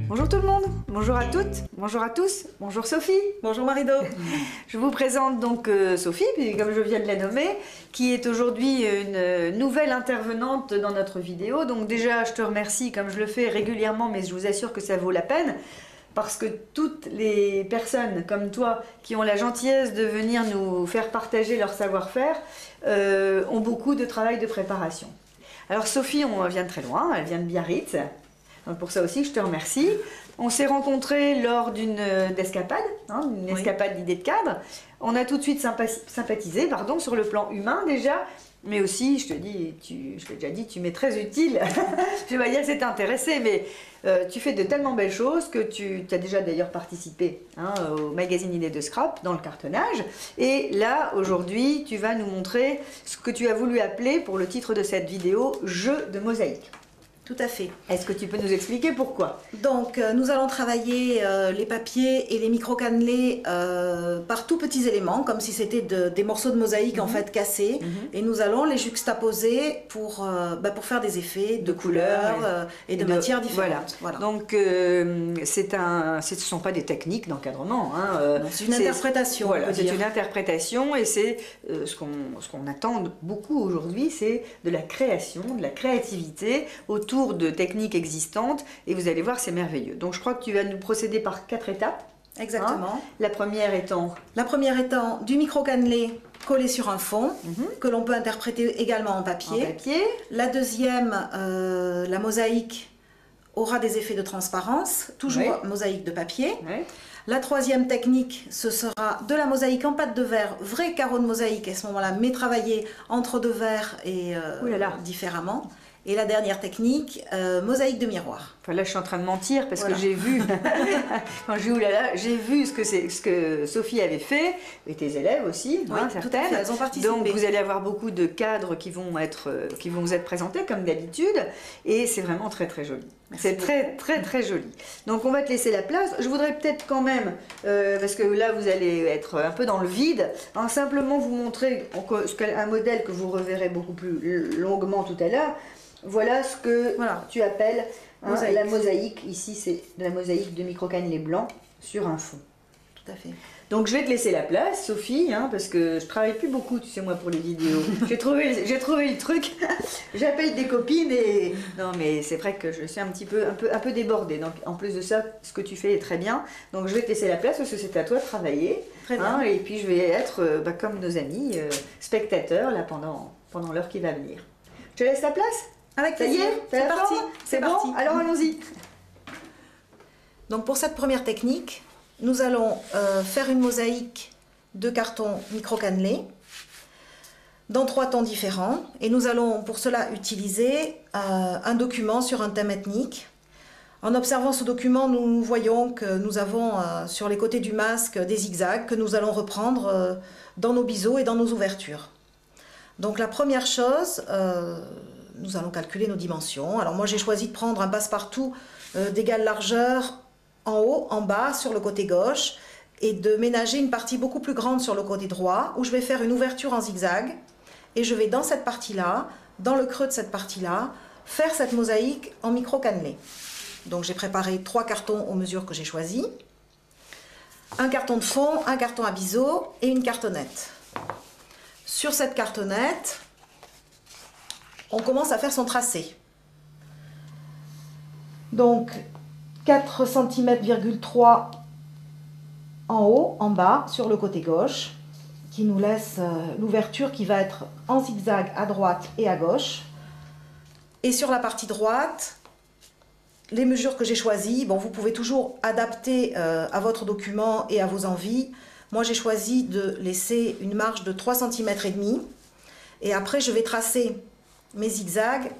Bonjour tout le monde, bonjour à toutes, bonjour à tous, bonjour Sophie. Bonjour Marido. Je vous présente donc Sophie, comme je viens de la nommer, qui est aujourd'hui une nouvelle intervenante dans notre vidéo. Donc déjà, je te remercie comme je le fais régulièrement, mais je vous assure que ça vaut la peine. Parce que toutes les personnes comme toi qui ont la gentillesse de venir nous faire partager leur savoir-faire ont beaucoup de travail de préparation. Alors Sophie, on vient de très loin, elle vient de Biarritz. Donc pour ça aussi, je te remercie. On s'est rencontrés lors d'une escapade, une escapade d'idées de cadre. On a tout de suite sympathisé, sur le plan humain déjà, mais aussi, je te dis, je l'ai déjà dit, tu m'es très utile. Je vais pas dire que c'est intéressé, mais tu fais de tellement belles choses que tu as déjà d'ailleurs participé au magazine Idées de Scrap dans le cartonnage. Et là, aujourd'hui, tu vas nous montrer ce que tu as voulu appeler, pour le titre de cette vidéo, jeu de mosaïque. Tout à fait. Est-ce que tu peux nous expliquer pourquoi? Donc, nous allons travailler les papiers et les micro-cannelés par tout petits éléments, comme si c'était des morceaux de mosaïque en fait cassés. Et nous allons les juxtaposer pour faire des effets de couleurs et de matières différentes. Voilà. Donc, ce ne sont pas des techniques d'encadrement. C'est une interprétation. Voilà, c'est une interprétation et c'est ce qu'on attend beaucoup aujourd'hui, c'est de la création, de la créativité autour de techniques existantes, et vous allez voir, c'est merveilleux. Donc je crois que tu vas nous procéder par 4 étapes. Exactement. La première étant du micro-cannelé collé sur un fond, que l'on peut interpréter également en papier. La deuxième, la mosaïque aura des effets de transparence, toujours mosaïque de papier. La troisième technique, ce sera de la mosaïque en pâte de verre, vrai carreau de mosaïque, à ce moment-là, mais travaillé entre deux verres et différemment. Et la dernière technique, mosaïque de miroir. Enfin, là, je suis en train de mentir parce que j'ai vu, quand j'ai j'ai vu ce que Sophie avait fait, et tes élèves aussi, certaines. Elles ont participé. Donc, vous allez avoir beaucoup de cadres qui vont vous être présentés comme d'habitude, et c'est vraiment très très joli. C'est très joli. Donc, on va te laisser la place. Je voudrais peut-être quand même, parce que là, vous allez être un peu dans le vide, simplement vous montrer un modèle que vous reverrez beaucoup plus longuement tout à l'heure. Voilà ce que tu appelles la mosaïque. Ici, c'est de la mosaïque de micro-cannelés blancs sur un fond. Tout à fait. Donc, je vais te laisser la place, Sophie, parce que je travaille plus beaucoup, tu sais, moi, pour les vidéos. J'ai trouvé le truc. J'appelle des copines et... Non, mais c'est vrai que je suis un peu débordée. Donc, en plus de ça, ce que tu fais est très bien. Donc, je vais te laisser la place parce que c'est à toi de travailler. Très bien. Et puis, je vais être, comme nos amis, spectateurs, là, pendant l'heure qui va venir. Je te laisse la place? Avec plaisir, c'est parti. C'est bon? Alors allons-y. Donc pour cette première technique, nous allons faire une mosaïque de carton micro-cannelé dans 3 tons différents. Et nous allons pour cela utiliser un document sur un thème ethnique. En observant ce document, nous voyons que nous avons sur les côtés du masque des zigzags que nous allons reprendre dans nos biseaux et dans nos ouvertures. Donc la première chose... nous allons calculer nos dimensions. Alors moi j'ai choisi de prendre un passe-partout d'égale largeur en haut, en bas, sur le côté gauche, et de ménager une partie beaucoup plus grande sur le côté droit, où je vais faire une ouverture en zigzag, et je vais dans cette partie-là, dans le creux de cette partie-là, faire cette mosaïque en micro-cannelé. Donc j'ai préparé 3 cartons aux mesures que j'ai choisies, un carton de fond, un carton à biseau et une cartonnette. Sur cette cartonnette, on commence à faire son tracé. Donc 4 cm,3 en haut, en bas, sur le côté gauche, qui nous laisse l'ouverture qui va être en zigzag à droite et à gauche. Et sur la partie droite, les mesures que j'ai choisies, bon, vous pouvez toujours adapter à votre document et à vos envies. Moi j'ai choisi de laisser une marge de 3 cm et demi. Et après je vais tracer mes zigzags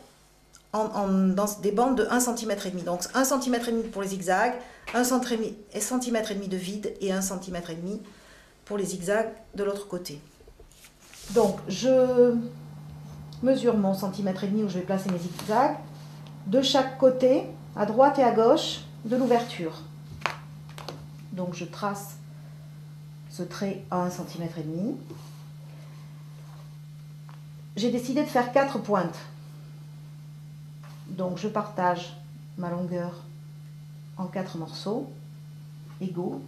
dans des bandes de 1,5 cm. Donc 1,5 cm pour les zigzags, 1,5 cm de vide et 1,5 cm pour les zigzags de l'autre côté. Donc je mesure mon 1,5 cm où je vais placer mes zigzags de chaque côté, à droite et à gauche de l'ouverture. Donc je trace ce trait à 1,5 cm. J'ai décidé de faire 4 pointes. Donc je partage ma longueur en 4 morceaux égaux.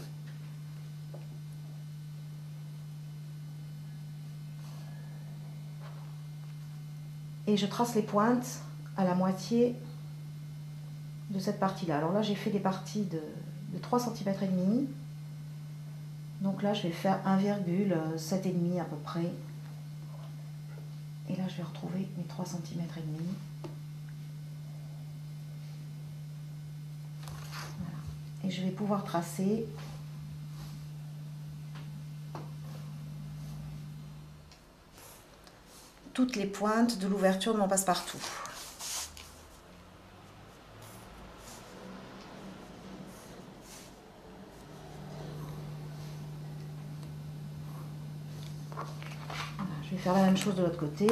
Et je trace les pointes à la moitié de cette partie-là. Alors là, j'ai fait des parties de 3,5 cm. Donc là, je vais faire 1,7 cm à peu près. Et là, je vais retrouver mes 3,5 cm. Voilà. Et je vais pouvoir tracer toutes les pointes de l'ouverture de mon passe-partout. Je vais faire la même chose de l'autre côté.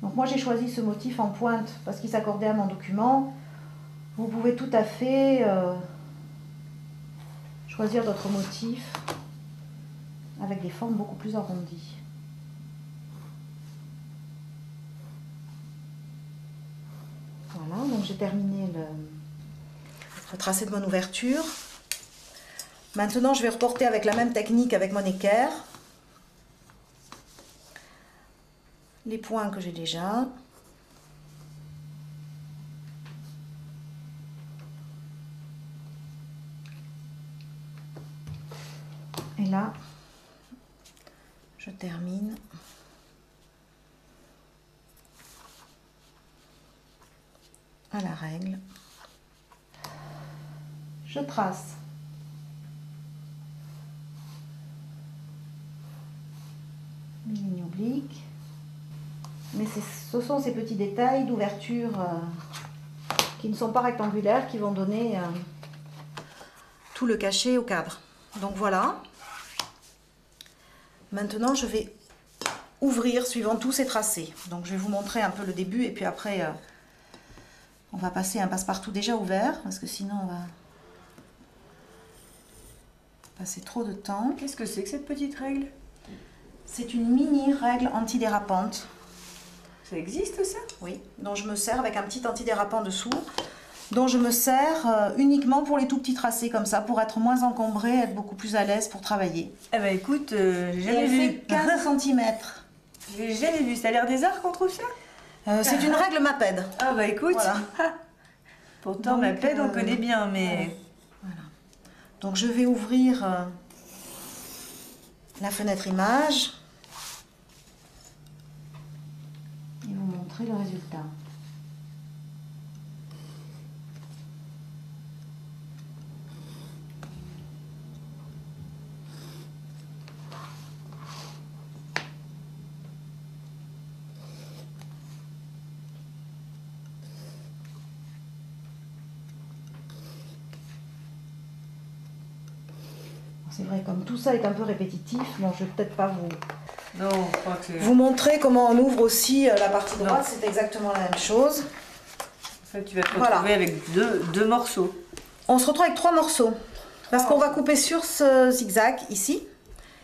Donc moi j'ai choisi ce motif en pointe parce qu'il s'accordait à mon document. Vous pouvez tout à fait choisir d'autres motifs avec des formes beaucoup plus arrondies. Voilà, donc j'ai terminé le tracé de mon ouverture. Maintenant, je vais reporter avec la même technique avec mon équerre les points que j'ai déjà. Et là, je termine à la règle. Je trace une ligne oblique, mais ce sont ces petits détails d'ouverture qui ne sont pas rectangulaires qui vont donner tout le cachet au cadre. Donc voilà. Maintenant je vais ouvrir suivant tous ces tracés. Donc je vais vous montrer un peu le début et puis après on va passer un passe-partout déjà ouvert parce que sinon on va passer trop de temps. Qu'est-ce que c'est que cette petite règle? C'est une mini règle antidérapante. Ça existe ça? Oui, dont je me sers avec un petit antidérapant dessous, dont je me sers uniquement pour les tout petits tracés comme ça, pour être moins encombré, être beaucoup plus à l'aise pour travailler. Eh ben écoute, j'ai jamais vu. Elle fait 15 cm. J'ai jamais vu. Ça a l'air des arts qu'on trouve ça? C'est une règle MAPED. Ah bah écoute. Voilà. Pourtant MAPED on connaît bien, mais... Voilà. Donc je vais ouvrir la fenêtre image et vous montrer le résultat. C'est vrai, comme tout ça est un peu répétitif, bon, je vais peut-être pas Non, je crois que c'est... vous montrer comment on ouvre aussi la partie droite, c'est exactement la même chose. En fait, tu vas te retrouver avec deux morceaux. On se retrouve avec 3 morceaux, parce qu'on va couper sur ce zigzag ici,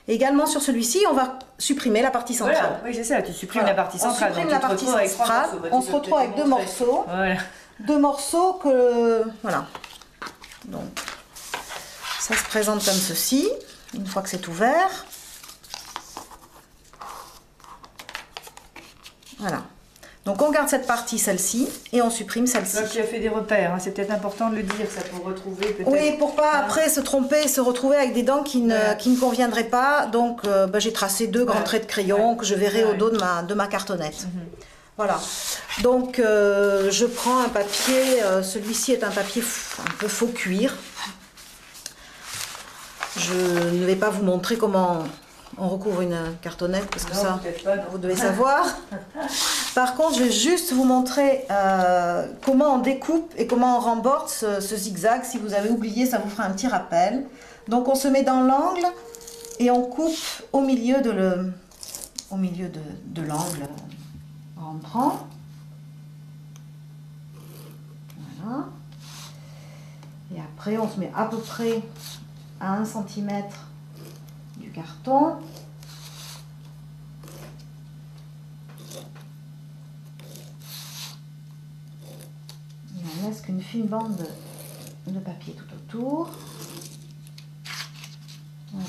et également sur celui-ci, on va supprimer la partie centrale. Voilà, oui c'est ça, tu supprimes la partie centrale. On supprime la partie centrale, on se retrouve avec 2 morceaux. Voilà. 2 morceaux que... Voilà. Donc... ça se présente comme ceci, une fois que c'est ouvert. Voilà. Donc on garde cette partie, celle-ci, et on supprime celle-ci. Là, tu as fait des repères, hein. C'est peut-être important de le dire, ça, pour retrouver peut-être... Oui, pour pas après se tromper et se retrouver avec des dents qui ne conviendraient pas. Donc j'ai tracé 2 grands traits de crayon que je verrai au dos de ma cartonnette. Voilà. Donc je prends un papier, celui-ci est un papier un peu faux cuir. Je ne vais pas vous montrer comment on recouvre une cartonnette parce que Non, ça, peut-être pas, non. vous devez savoir. Par contre, je vais juste vous montrer comment on découpe et comment on remborde ce zigzag. Si vous avez oublié, ça vous fera un petit rappel. Donc on se met dans l'angle et on coupe au milieu de l'angle rentrant. Voilà. Et après, on se met à peu près à 1 cm du carton. Et on laisse qu'une fine bande de papier tout autour. Voilà.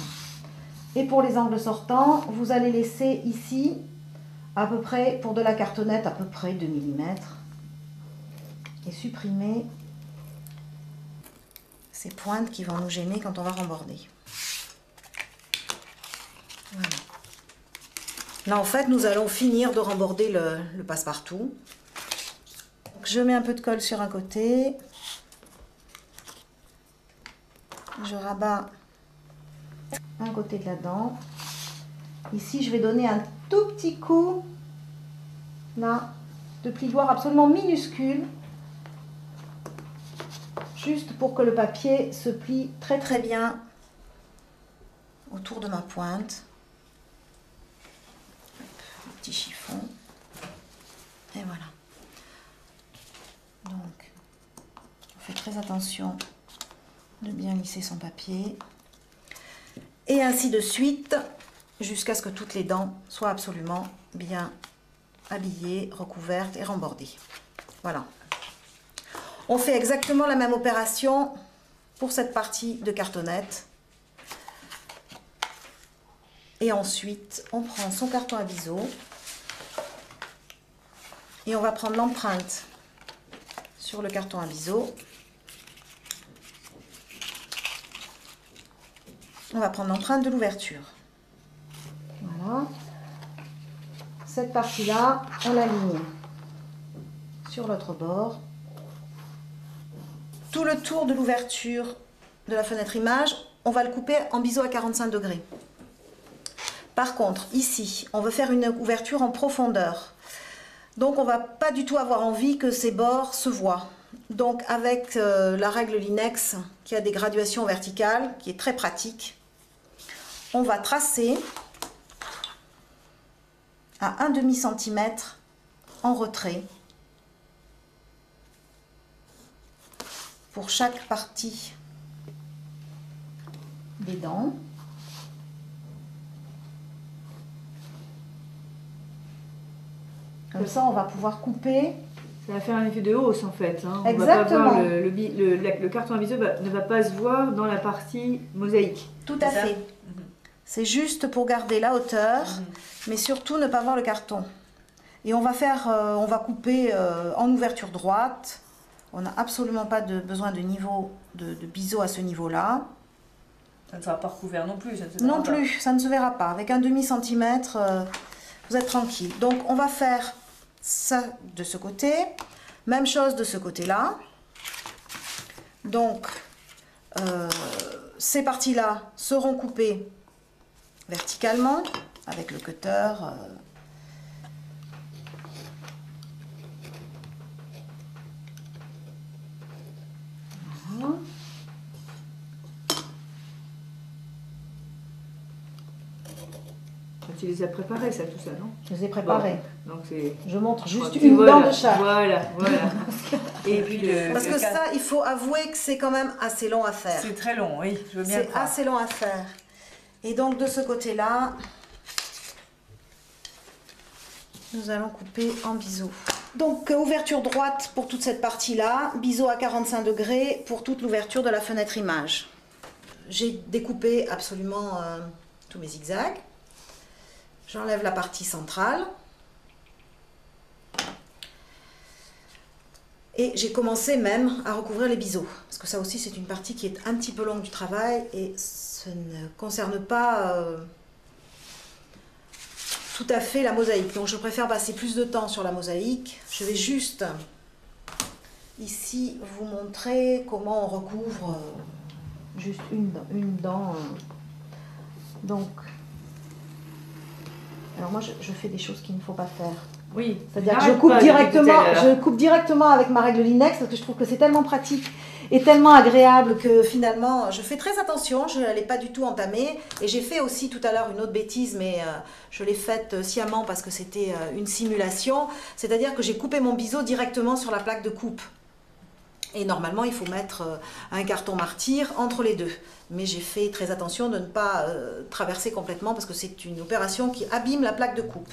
Et pour les angles sortants, vous allez laisser ici, à peu près, pour de la cartonnette, à peu près 2 mm. Et supprimer ces pointes qui vont nous gêner quand on va remborder. Voilà. Là, en fait, nous allons finir de remborder le passe-partout. Je mets un peu de colle sur un côté. Je rabats un côté de la dent. Ici, je vais donner un tout petit coup, là, de plioir absolument minuscule. Juste pour que le papier se plie très très bien autour de ma pointe. Un petit chiffon. Et voilà. Donc, on fait très attention de bien lisser son papier. Et ainsi de suite, jusqu'à ce que toutes les dents soient absolument bien habillées, recouvertes et rembordées. Voilà. On fait exactement la même opération pour cette partie de cartonnette. Et ensuite, on prend son carton à biseau et on va prendre l'empreinte sur le carton à biseau. On va prendre l'empreinte de l'ouverture. Voilà. Cette partie-là, on l'aligne sur l'autre bord. Tout le tour de l'ouverture de la fenêtre image, on va le couper en biseau à 45 degrés. Par contre, ici, on veut faire une ouverture en profondeur. Donc, on ne va pas du tout avoir envie que ces bords se voient. Donc, avec la règle Linex, qui a des graduations verticales, qui est très pratique, on va tracer à 1/2 cm en retrait pour chaque partie des dents. Comme ça, on va pouvoir couper. Ça va faire un effet de hausse en fait. Hein. Exactement. On va pas voir le carton à biseau ne va pas se voir dans la partie mosaïque. Tout à fait. C'est juste pour garder la hauteur, mais surtout ne pas voir le carton. Et on va couper en ouverture droite. On n'a absolument pas besoin de niveau de biseau à ce niveau-là. Ça ne sera pas recouvert non plus. Non plus, ça ne se verra pas. Avec 1/2 cm, vous êtes tranquille. Donc on va faire ça de ce côté. Même chose de ce côté-là. Donc ces parties-là seront coupées verticalement avec le cutter. Voilà. Tu les as préparés, ça, tout ça, non? Je les ai préparés. Bon, donc je montre juste une dent de chaque. Voilà. Et puis Parce que ça, il faut avouer que c'est quand même assez long à faire. C'est très long, oui, je veux bien le C'est croire. assez long à faire. Et donc de ce côté-là, nous allons couper en biseau. Donc ouverture droite pour toute cette partie-là, biseau à 45 degrés pour toute l'ouverture de la fenêtre image. J'ai découpé absolument tous mes zigzags. J'enlève la partie centrale. Et j'ai commencé même à recouvrir les biseaux. Parce que ça aussi, c'est une partie qui est un petit peu longue du travail et ce ne concerne pas tout à fait la mosaïque. Donc je préfère passer plus de temps sur la mosaïque. Je vais juste ici vous montrer comment on recouvre juste une dent. Donc Alors moi, je fais des choses qu'il ne faut pas faire. Oui. C'est-à-dire que je coupe directement avec ma règle Linex parce que je trouve que c'est tellement pratique et tellement agréable que finalement, je fais très attention. Je ne l'ai pas du tout entamée. Et j'ai fait aussi tout à l'heure une autre bêtise, mais je l'ai faite sciemment parce que c'était une simulation. C'est-à-dire que j'ai coupé mon biseau directement sur la plaque de coupe. Et normalement, il faut mettre un carton martyr entre les deux. Mais j'ai fait très attention de ne pas traverser complètement parce que c'est une opération qui abîme la plaque de coupe.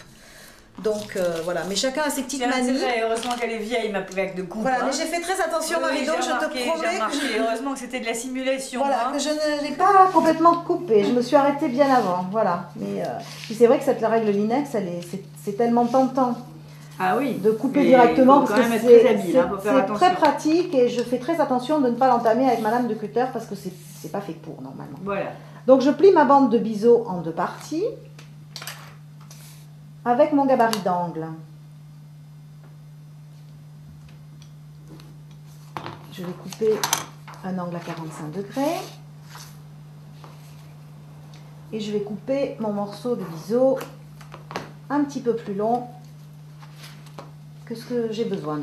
Donc voilà, mais chacun a ses petites manies. Vrai, heureusement qu'elle est vieille, ma plaque de coupe. Voilà, mais j'ai fait très attention, Marie-Do, je te promets. Heureusement que c'était de la simulation. Voilà, que je ne l'ai pas complètement coupée. Je me suis arrêtée bien avant. Voilà. Mais c'est vrai que cette règle Linex, c'est tellement tentant. Ah oui, de couper directement parce que c'est très pratique et je fais très attention de ne pas l'entamer avec ma lame de cutter parce que c'est pas fait pour normalement. Voilà. Donc je plie ma bande de biseau en deux parties avec mon gabarit d'angle. Je vais couper un angle à 45 degrés et je vais couper mon morceau de biseau un petit peu plus long que ce que j'ai besoin.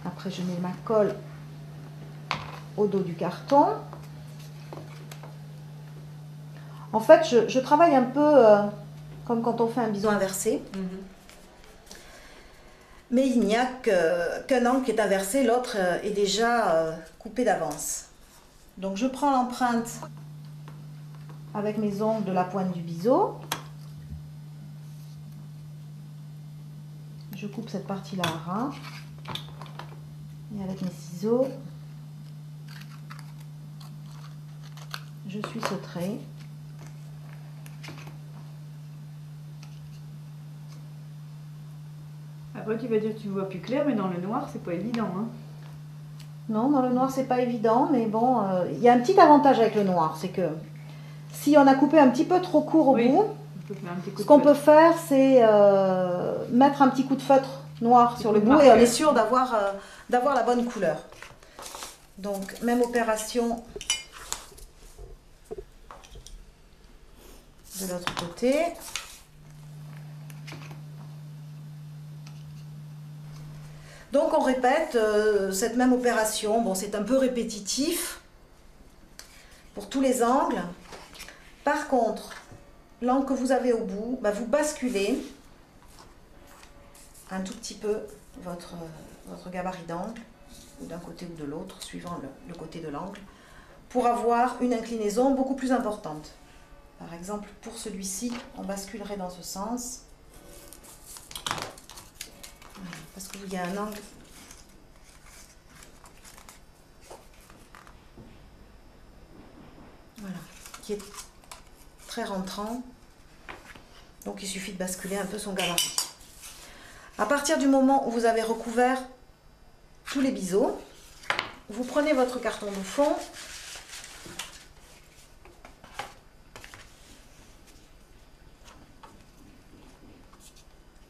Après, je mets ma colle au dos du carton. En fait, je travaille un peu comme quand on fait un biseau inversé. Mais il n'y a qu'un angle qui est inversé, l'autre est déjà coupé d'avance. Donc, je prends l'empreinte avec mes ongles de la pointe du biseau. Je coupe cette partie-là à ras et avec mes ciseaux, je suis ce trait. Après, tu vas dire que tu vois plus clair, mais dans le noir, c'est pas évident. Hein. Non, dans le noir, c'est pas évident, mais bon, il y a un petit avantage avec le noir, c'est que si on a coupé un petit peu trop court au bout, ce qu'on peut faire, c'est mettre un petit coup de feutre noir sur le bout et on est sûr d'avoir la bonne couleur. Donc, même opération de l'autre côté. Donc, on répète cette même opération. Bon, c'est un peu répétitif pour tous les angles. Par contre, l'angle que vous avez au bout, bah, vous basculez un tout petit peu votre gabarit d'angle, d'un côté ou de l'autre, suivant le côté de l'angle, pour avoir une inclinaison beaucoup plus importante. Par exemple, pour celui-ci, on basculerait dans ce sens, parce qu'il y a un angle qui est très rentrant. Donc il suffit de basculer un peu son gabarit. À partir du moment où vous avez recouvert tous les biseaux, vous prenez votre carton de fond,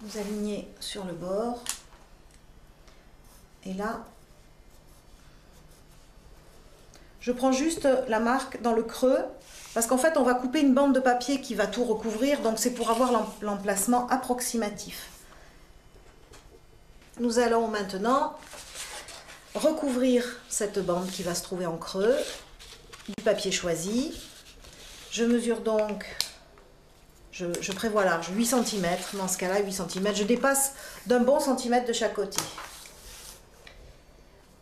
vous alignez sur le bord et là je prends juste la marque dans le creux parce qu'en fait on va couper une bande de papier qui va tout recouvrir, donc c'est pour avoir l'emplacement approximatif. Nous allons maintenant recouvrir cette bande qui va se trouver en creux du papier choisi. Je mesure donc, je prévois large 8 cm, dans ce cas-là 8 cm, je dépasse d'un bon centimètre de chaque côté.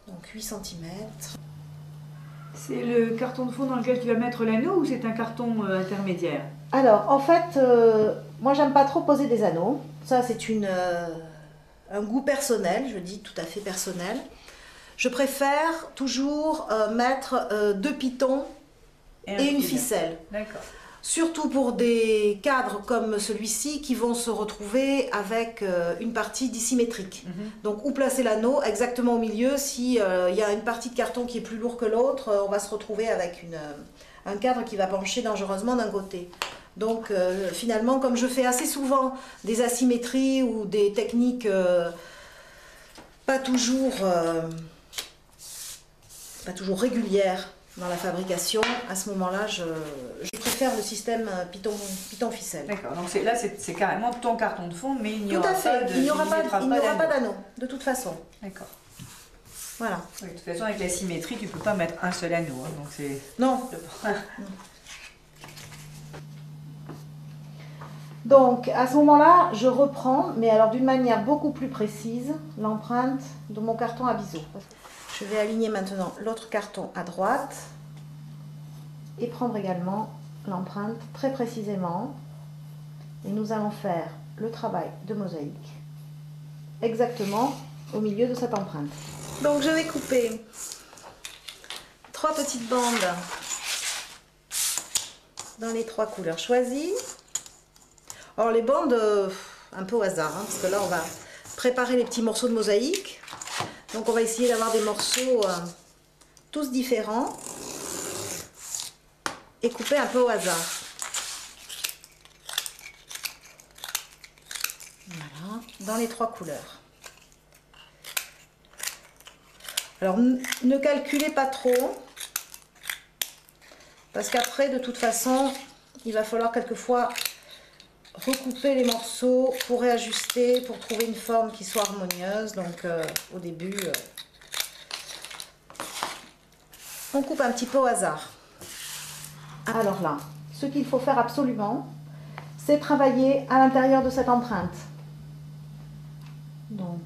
Donc 8 cm. C'est le carton de fond dans lequel tu vas mettre l'anneau ou c'est un carton intermédiaire? Alors en fait, moi j'aime pas trop poser des anneaux, ça c'est un goût personnel, je dis tout à fait personnel. Je préfère toujours mettre 2 pitons et une ficelle. D'accord. Surtout pour des cadres comme celui-ci qui vont se retrouver avec une partie dissymétrique. Donc où placer l'anneau exactement au milieu, si y a une partie de carton qui est plus lourde que l'autre, on va se retrouver avec un cadre qui va pencher dangereusement d'un côté. Donc finalement, comme je fais assez souvent des asymétries ou des techniques pas toujours régulières dans la fabrication, à ce moment-là, je préfère le système Python ficelle. D'accord, donc là c'est carrément ton carton de fond, mais il n'y Tout aura à fait, pas de, il n'y aura pas pas d'anneau, de toute façon. D'accord. Voilà. Oui, de toute façon, avec la symétrie, tu peux pas mettre un seul anneau, hein, donc c'est... Non. Donc, à ce moment-là, je reprends, mais alors d'une manière beaucoup plus précise, l'empreinte de mon carton à biseau. Je vais aligner maintenant l'autre carton à droite et prendre également l'empreinte très précisément. Et nous allons faire le travail de mosaïque exactement au milieu de cette empreinte. Donc, je vais couper 3 petites bandes dans les 3 couleurs choisies. Alors les bandes, un peu au hasard, hein, parce que là on va préparer les petits morceaux de mosaïque. Donc on va essayer d'avoir des morceaux tous différents et couper un peu au hasard. Voilà, dans les 3 couleurs. Alors ne calculez pas trop, parce qu'après de toute façon, il va falloir quelquefois recouper les morceaux pour réajuster, pour trouver une forme qui soit harmonieuse. Donc au début, on coupe un petit peu au hasard. Alors là, ce qu'il faut faire absolument, c'est travailler à l'intérieur de cette empreinte. Donc,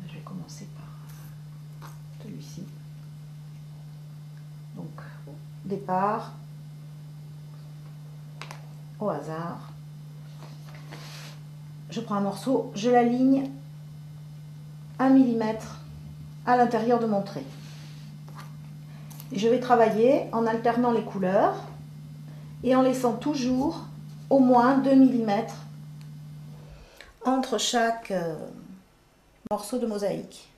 je vais commencer par celui-ci. Donc, départ, au hasard. Je prends un morceau, je l'aligne 1 mm à l'intérieur de mon trait. Et je vais travailler en alternant les couleurs et en laissant toujours au moins 2 mm entre chaque morceau de mosaïque.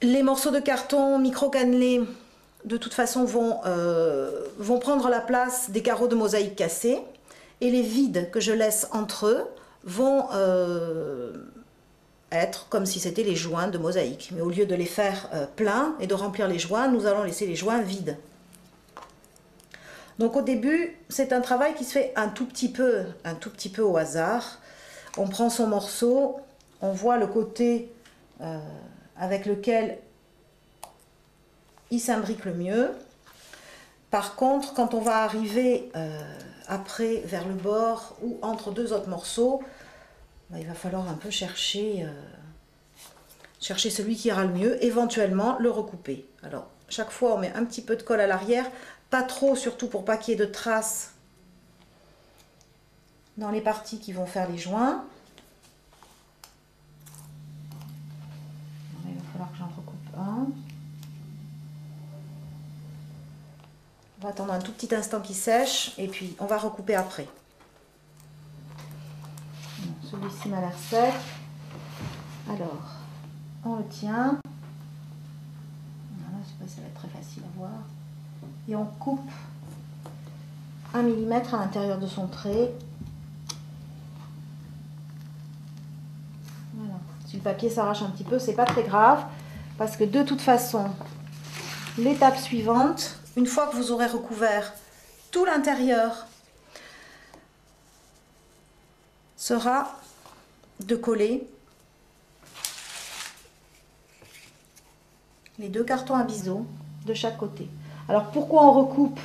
Les morceaux de carton micro-cannelés, de toute façon, vont prendre la place des carreaux de mosaïque cassés. Et les vides que je laisse entre eux vont être comme si c'était les joints de mosaïque. Mais au lieu de les faire pleins et de remplir les joints, nous allons laisser les joints vides. Donc au début, c'est un travail qui se fait un tout petit peu au hasard. On prend son morceau, on voit le côté avec lequel il s'imbrique le mieux. Par contre, quand on va arriver après vers le bord ou entre 2 autres morceaux, il va falloir un peu chercher celui qui ira le mieux, éventuellement le recouper. Alors, chaque fois on met un petit peu de colle à l'arrière, pas trop, surtout pour pas qu'il y ait de traces dans les parties qui vont faire les joints. Il va falloir que j'en recoupe un. On va attendre un tout petit instant qu'il sèche et puis on va recouper après. Celui-ci m'a l'air sec. Alors, on le tient. Voilà, je sais pas si ça va être très facile à voir. Et on coupe 1 mm à l'intérieur de son trait. Voilà. Si le papier s'arrache un petit peu, c'est pas très grave parce que de toute façon, l'étape suivante, une fois que vous aurez recouvert tout l'intérieur, sera de coller les 2 cartons à biseau de chaque côté. Alors pourquoi on recoupe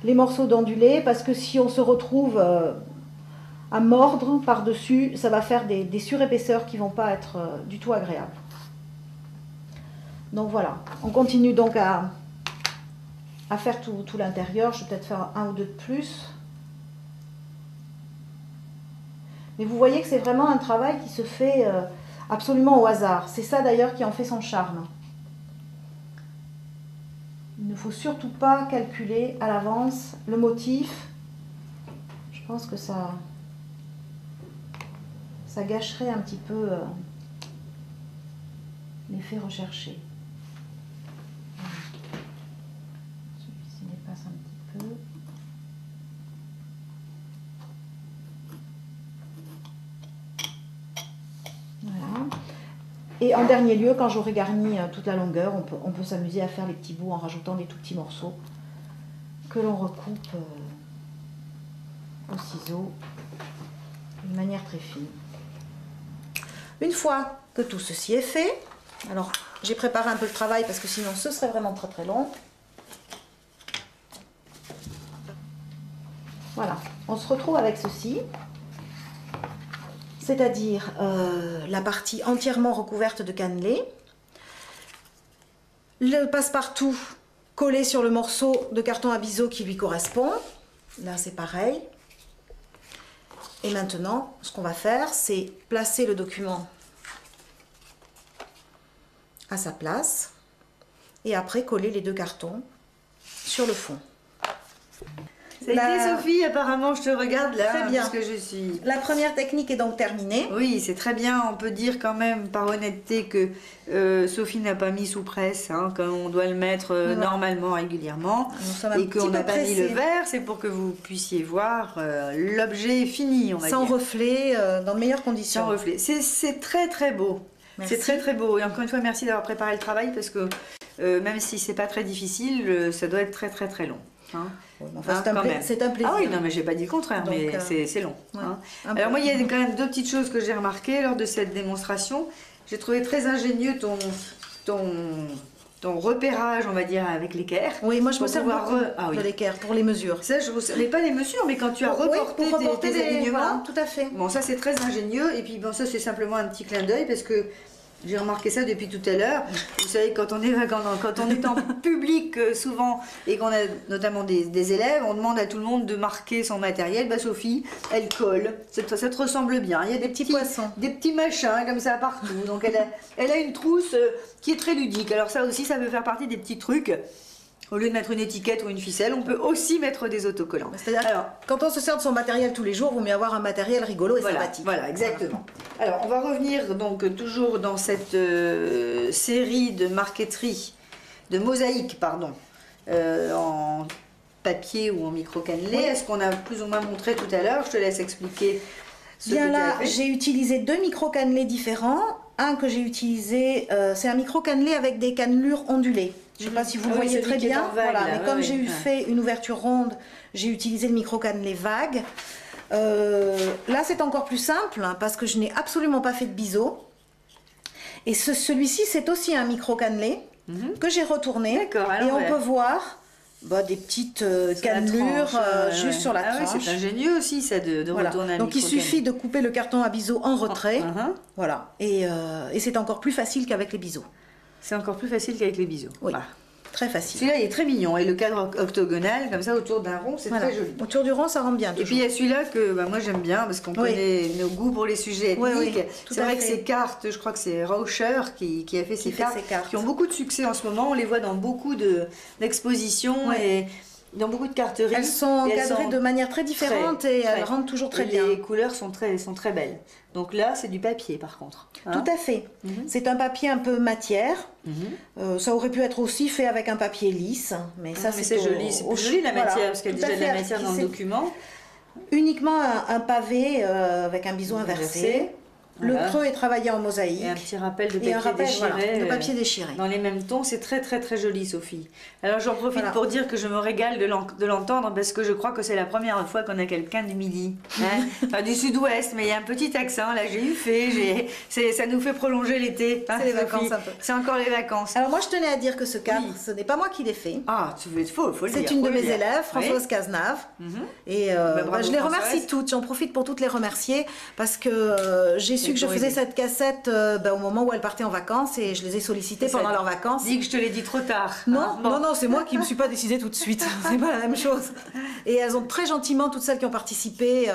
les morceaux d'ondulés? Parce que si on se retrouve à mordre par-dessus, ça va faire des surépaisseurs qui ne vont pas être du tout agréables. Donc voilà, on continue donc à faire tout l'intérieur. Je vais peut-être faire 1 ou 2 de plus. Mais vous voyez que c'est vraiment un travail qui se fait absolument au hasard. C'est ça d'ailleurs qui en fait son charme. Il ne faut surtout pas calculer à l'avance le motif. Je pense que ça gâcherait un petit peu l'effet recherché. Celui-ci dépasse un petit peu. Et en dernier lieu, quand j'aurai garni toute la longueur, on peut s'amuser à faire les petits bouts en rajoutant des tout petits morceaux que l'on recoupe au ciseau d'une manière très fine. Une fois que tout ceci est fait, alors j'ai préparé un peu le travail parce que sinon ce serait vraiment très très long. Voilà, on se retrouve avec ceci, c'est-à-dire la partie entièrement recouverte de cannelé, le passe-partout collé sur le morceau de carton à biseau qui lui correspond. Là c'est pareil. Et maintenant, ce qu'on va faire, c'est placer le document à sa place et après coller les deux cartons sur le fond. Ça a été Sophie, apparemment je te regarde là, très bien. parce que je suis... La première technique est donc terminée. Oui, c'est très bien, on peut dire quand même par honnêteté que Sophie n'a pas mis sous presse, hein, qu'on doit le mettre normalement, régulièrement, et qu'on n'a pas mis le verre, c'est pour que vous puissiez voir l'objet fini, on va dire. Sans reflet, dans de meilleures conditions. Sans reflet, c'est très très beau. C'est très très beau, et encore une fois merci d'avoir préparé le travail, parce que même si c'est pas très difficile, ça doit être très très très long. Hein. Enfin, c'est un plaisir. Ah oui, non, mais j'ai pas dit le contraire, donc, mais c'est long. Ouais, hein. Alors moi, il y a quand même deux petites choses que j'ai remarquées lors de cette démonstration. J'ai trouvé très ingénieux ton repérage, on va dire, avec l'équerre. Oui, moi je me sers de l'équerre pour les mesures. Ça, je ne savais pas les mesures, mais quand tu as reporté tes alignements, voilà, tout à fait. Bon, ça c'est très ingénieux, et puis bon, ça c'est simplement un petit clin d'œil, parce que j'ai remarqué ça depuis tout à l'heure. Vous savez, quand on est en public souvent, et qu'on a notamment des élèves, on demande à tout le monde de marquer son matériel. Bah Sophie, elle colle. Ça te ressemble bien. Il y a des petits poissons, des petits machins comme ça partout. Donc elle a une trousse qui est très ludique. Alors ça aussi, ça peut faire partie des petits trucs. Au lieu de mettre une étiquette ou une ficelle, on peut aussi mettre des autocollants. C'est-à-dire, quand on se sert de son matériel tous les jours, il vaut mieux avoir un matériel rigolo et sympathique. Voilà, exactement. Alors, on va revenir donc toujours dans cette série de marqueterie, de mosaïques, pardon, en papier ou en micro-cannelé. Oui. Est-ce qu'on a plus ou moins montré tout à l'heure? Je te laisse expliquer ce Bien là, j'ai utilisé deux micro-cannelés différents. Un que j'ai utilisé, c'est un micro-cannelé avec des cannelures ondulées. Je ne sais pas si vous voyez très bien, voilà, mais comme j'ai fait une ouverture ronde, j'ai utilisé le micro-cannelé vague. Là, c'est encore plus simple, hein, parce que je n'ai absolument pas fait de biseau. Et celui-ci, c'est aussi un micro-cannelé que j'ai retourné. Et on peut voir des petites cannelures juste sur la tranche. Oui, c'est ingénieux aussi, ça, de retourner un Donc, il suffit de couper le carton à biseau en retrait. Voilà. Et c'est encore plus facile qu'avec les biseaux. C'est encore plus facile qu'avec les biseaux. Oui, très facile. Celui-là, il est très mignon. Et le cadre octogonal, comme ça, autour d'un rond, c'est très joli. Autour du rond, ça rend bien. Et puis, il y a celui-là que moi, j'aime bien, parce qu'on connaît nos goûts pour les sujets ethniques. C'est vrai que ces cartes, je crois que c'est Rauscher qui a fait ces cartes, qui ont beaucoup de succès en ce moment. On les voit dans beaucoup d'expositions et dans beaucoup de carteries. Elles sont encadrées de manière très différente et elles rendent toujours très bien. Les couleurs sont très belles. Donc là, c'est du papier par contre. Tout à fait. C'est un papier un peu matière. Ça aurait pu être aussi fait avec un papier lisse. Mais ça, c'est joli. C'est plus joli la matière, parce qu'il y a déjà de la matière dans le document. Uniquement un pavé avec un biseau inversé. Le creux est travaillé en mosaïque. Et un petit rappel de papier déchiré. Dans les mêmes tons, c'est très joli, Sophie. Alors j'en profite pour dire que je me régale de l'entendre, parce que je crois que c'est la première fois qu'on a quelqu'un du Midi. Hein, enfin du Sud-Ouest, mais il y a un petit accent, là j'ai eu fait, ça nous fait prolonger l'été. Hein, c'est les vacances un peu. C'est encore les vacances. Alors moi je tenais à dire que ce cadre, ce n'est pas moi qui l'ai fait. Ah, faut le dire. C'est une de mes élèves, Françoise Cazenave. Et je les remercie toutes, j'en profite pour toutes les remercier, parce que j'ai su que je faisais cette cassette au moment où elles partaient en vacances et je les ai sollicitées pendant leurs vacances. Dis que je te l'ai dit trop tard. Non, non, c'est moi qui ne me suis pas décidée tout de suite. C'est pas la même chose. Et elles ont très gentiment, toutes celles qui ont participé,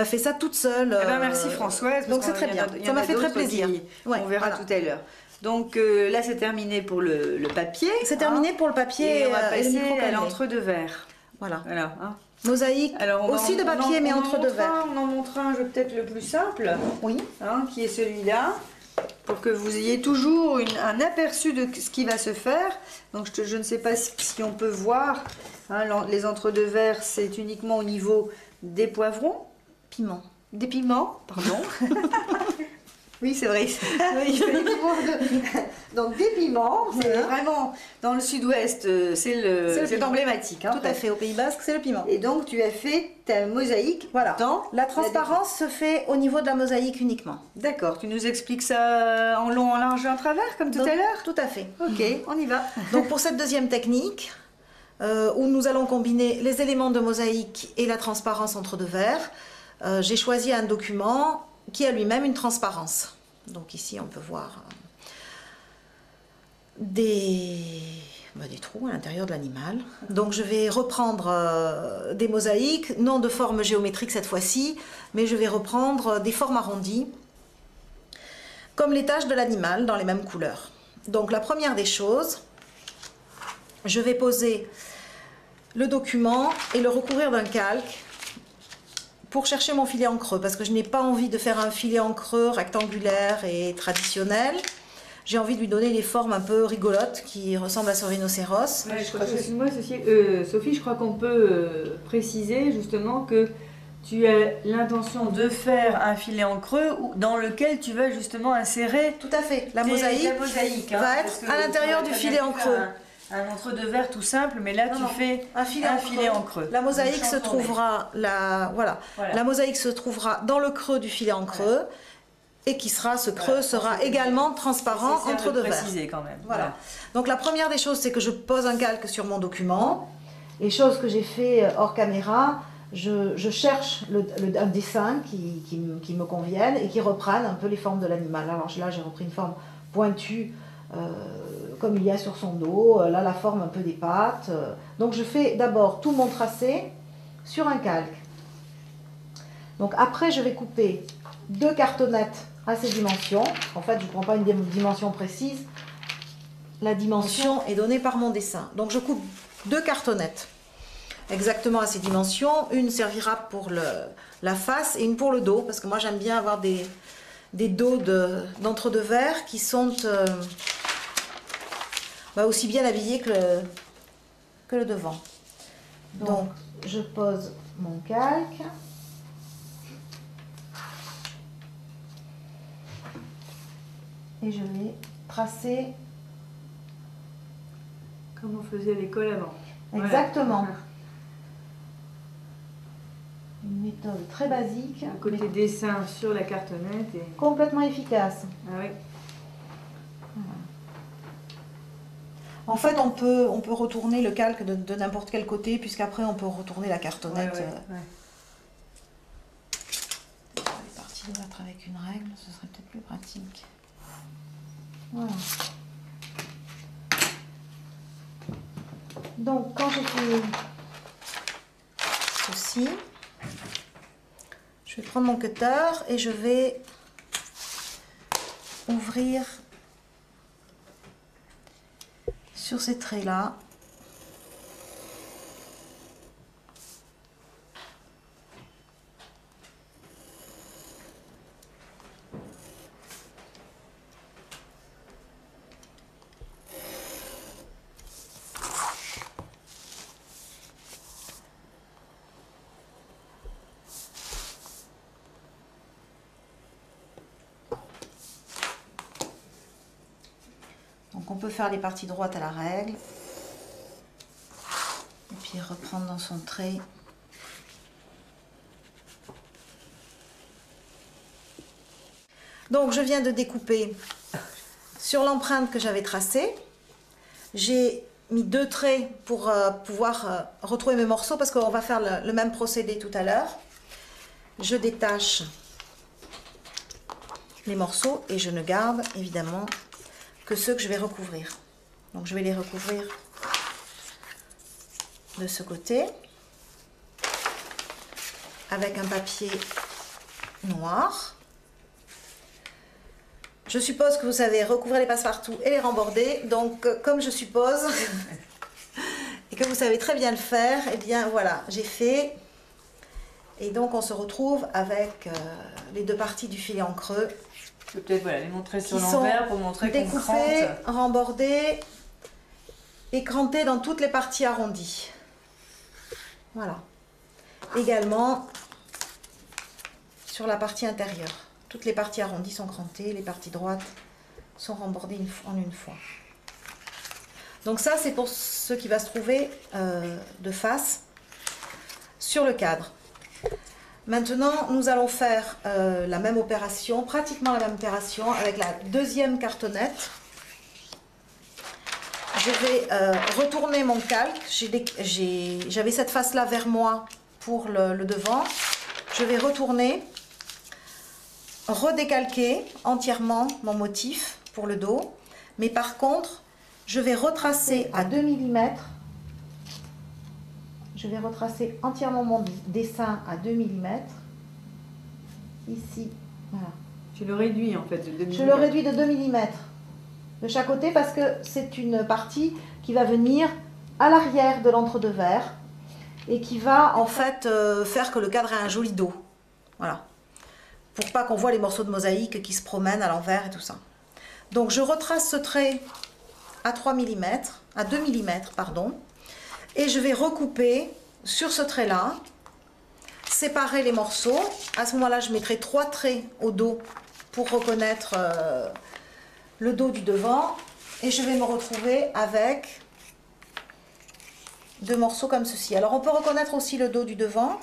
fait ça toutes seules. Merci Françoise. Donc c'est très bien. Ça m'a fait très plaisir. On verra tout à l'heure. Donc là c'est terminé pour le papier. C'est terminé pour le papier et on va passer à l'entre-deux verres. Voilà. Mosaïque, aussi de papier, mais entre deux verres. On en montre un, peut-être le plus simple, qui est celui-là, pour que vous ayez toujours un aperçu de ce qui va se faire. Donc je ne sais pas si on peut voir, les entre-deux verres, c'est uniquement au niveau des poivrons. Piments. Des piments, pardon. Oui, c'est vrai. Oui, donc des piments, c'est vraiment dans le sud-ouest, c'est emblématique. Hein, tout à fait, au Pays Basque, c'est le piment. Et donc tu as fait ta mosaïque dans la transparence se fait au niveau de la mosaïque uniquement. D'accord, tu nous expliques ça en long, en large et en travers, comme tout à l'heure? Tout à fait. Ok, on y va. Donc pour cette deuxième technique, où nous allons combiner les éléments de mosaïque et la transparence entre deux verres, j'ai choisi un document qui a lui-même une transparence. Donc ici on peut voir des trous à l'intérieur de l'animal. Donc je vais reprendre des mosaïques, non de forme géométrique cette fois-ci, mais je vais reprendre des formes arrondies, comme les taches de l'animal dans les mêmes couleurs. Donc la première des choses, je vais poser le document et le recouvrir d'un calque pour chercher mon filet en creux, parce que je n'ai pas envie de faire un filet en creux rectangulaire et traditionnel. J'ai envie de lui donner des formes un peu rigolotes qui ressemblent à ce rhinocéros. Ouais, excuse-moi Sophie, je crois qu'on peut préciser justement que tu as l'intention de faire un filet en creux dans lequel tu vas justement insérer tout à fait la mosaïque va être à l'intérieur du filet en creux. Un entre-deux verres tout simple, mais là tu fais un filet en creux. La mosaïque se trouvera la mosaïque se trouvera dans le creux du filet en creux et qui sera ce creux sera également transparent entre deux verres. Quand même. Voilà. Donc la première des choses, c'est que je pose un calque sur mon document. Et chose que j'ai fait hors caméra, je cherche un dessin qui me convienne et qui reprenne un peu les formes de l'animal. Alors là, j'ai repris une forme pointue comme il y a sur son dos, là la forme un peu des pattes. Donc je fais d'abord tout mon tracé sur un calque. Donc après je vais couper 2 cartonnettes à ces dimensions. En fait je ne prends pas une dimension précise, la dimension est donnée par mon dessin. Donc je coupe 2 cartonnettes exactement à ces dimensions. Une servira pour la face et une pour le dos, parce que moi j'aime bien avoir des dos d'entre-deux verres qui sont aussi bien habillés que le devant. Donc je pose mon calque. Et je vais tracer. Comme on faisait à l'école avant. Exactement. Voilà. Une méthode très basique. Un côté dessin sur la cartonnette. Et... complètement efficace. Ah oui. Voilà. En fait, on peut retourner le calque de n'importe quel côté, puisqu'après on peut retourner la cartonnette. Ouais. Je vais partir de battre avec une règle, ce serait peut-être plus pratique. Voilà. Donc, quand j'ai fait ceci, je vais prendre mon cutter et je vais ouvrir sur ces traits-là. Donc on peut faire les parties droites à la règle et puis reprendre dans son trait. Donc je viens de découper sur l'empreinte que j'avais tracée. J'ai mis 2 traits pour pouvoir retrouver mes morceaux, parce qu'on va faire le même procédé tout à l'heure. Je détache les morceaux et je ne garde évidemment que ceux que je vais recouvrir. Donc je vais les recouvrir de ce côté avec un papier noir. Je suppose que vous savez recouvrir les passe-partout et les remborder. Donc comme je suppose et que vous savez très bien le faire, eh bien voilà, j'ai fait. Et donc on se retrouve avec les 2 parties du filet en creux. Je peux peut-être les montrer sur l'envers pour montrer qu'on crante. Découpées, rembordées et crantées dans toutes les parties arrondies. Voilà. Également sur la partie intérieure. Toutes les parties arrondies sont crantées, les parties droites sont rembordées en une fois. Donc ça, c'est pour ce qui va se trouver de face sur le cadre. Maintenant, nous allons faire la même opération, pratiquement la même opération avec la deuxième cartonnette. Je vais retourner mon calque. J'avais cette face-là vers moi pour le devant. Je vais retourner, redécalquer entièrement mon motif pour le dos. Mais par contre, je vais retracer à 2 mm. Je vais retracer entièrement mon dessin à 2 mm. Ici, voilà. Tu le réduis en fait de 2 mm. Je le réduis de 2 mm de chaque côté parce que c'est une partie qui va venir à l'arrière de l'entre-deux-verres et qui va en fait faire que le cadre ait un joli dos. Voilà. Pour pas qu'on voit les morceaux de mosaïque qui se promènent à l'envers et tout ça. Donc je retrace ce trait à 3 mm, à 2 mm, pardon, et je vais recouper sur ce trait-là, séparer les morceaux. À ce moment-là, je mettrai 3 traits au dos pour reconnaître le dos du devant, et je vais me retrouver avec 2 morceaux comme ceci. Alors on peut reconnaître aussi le dos du devant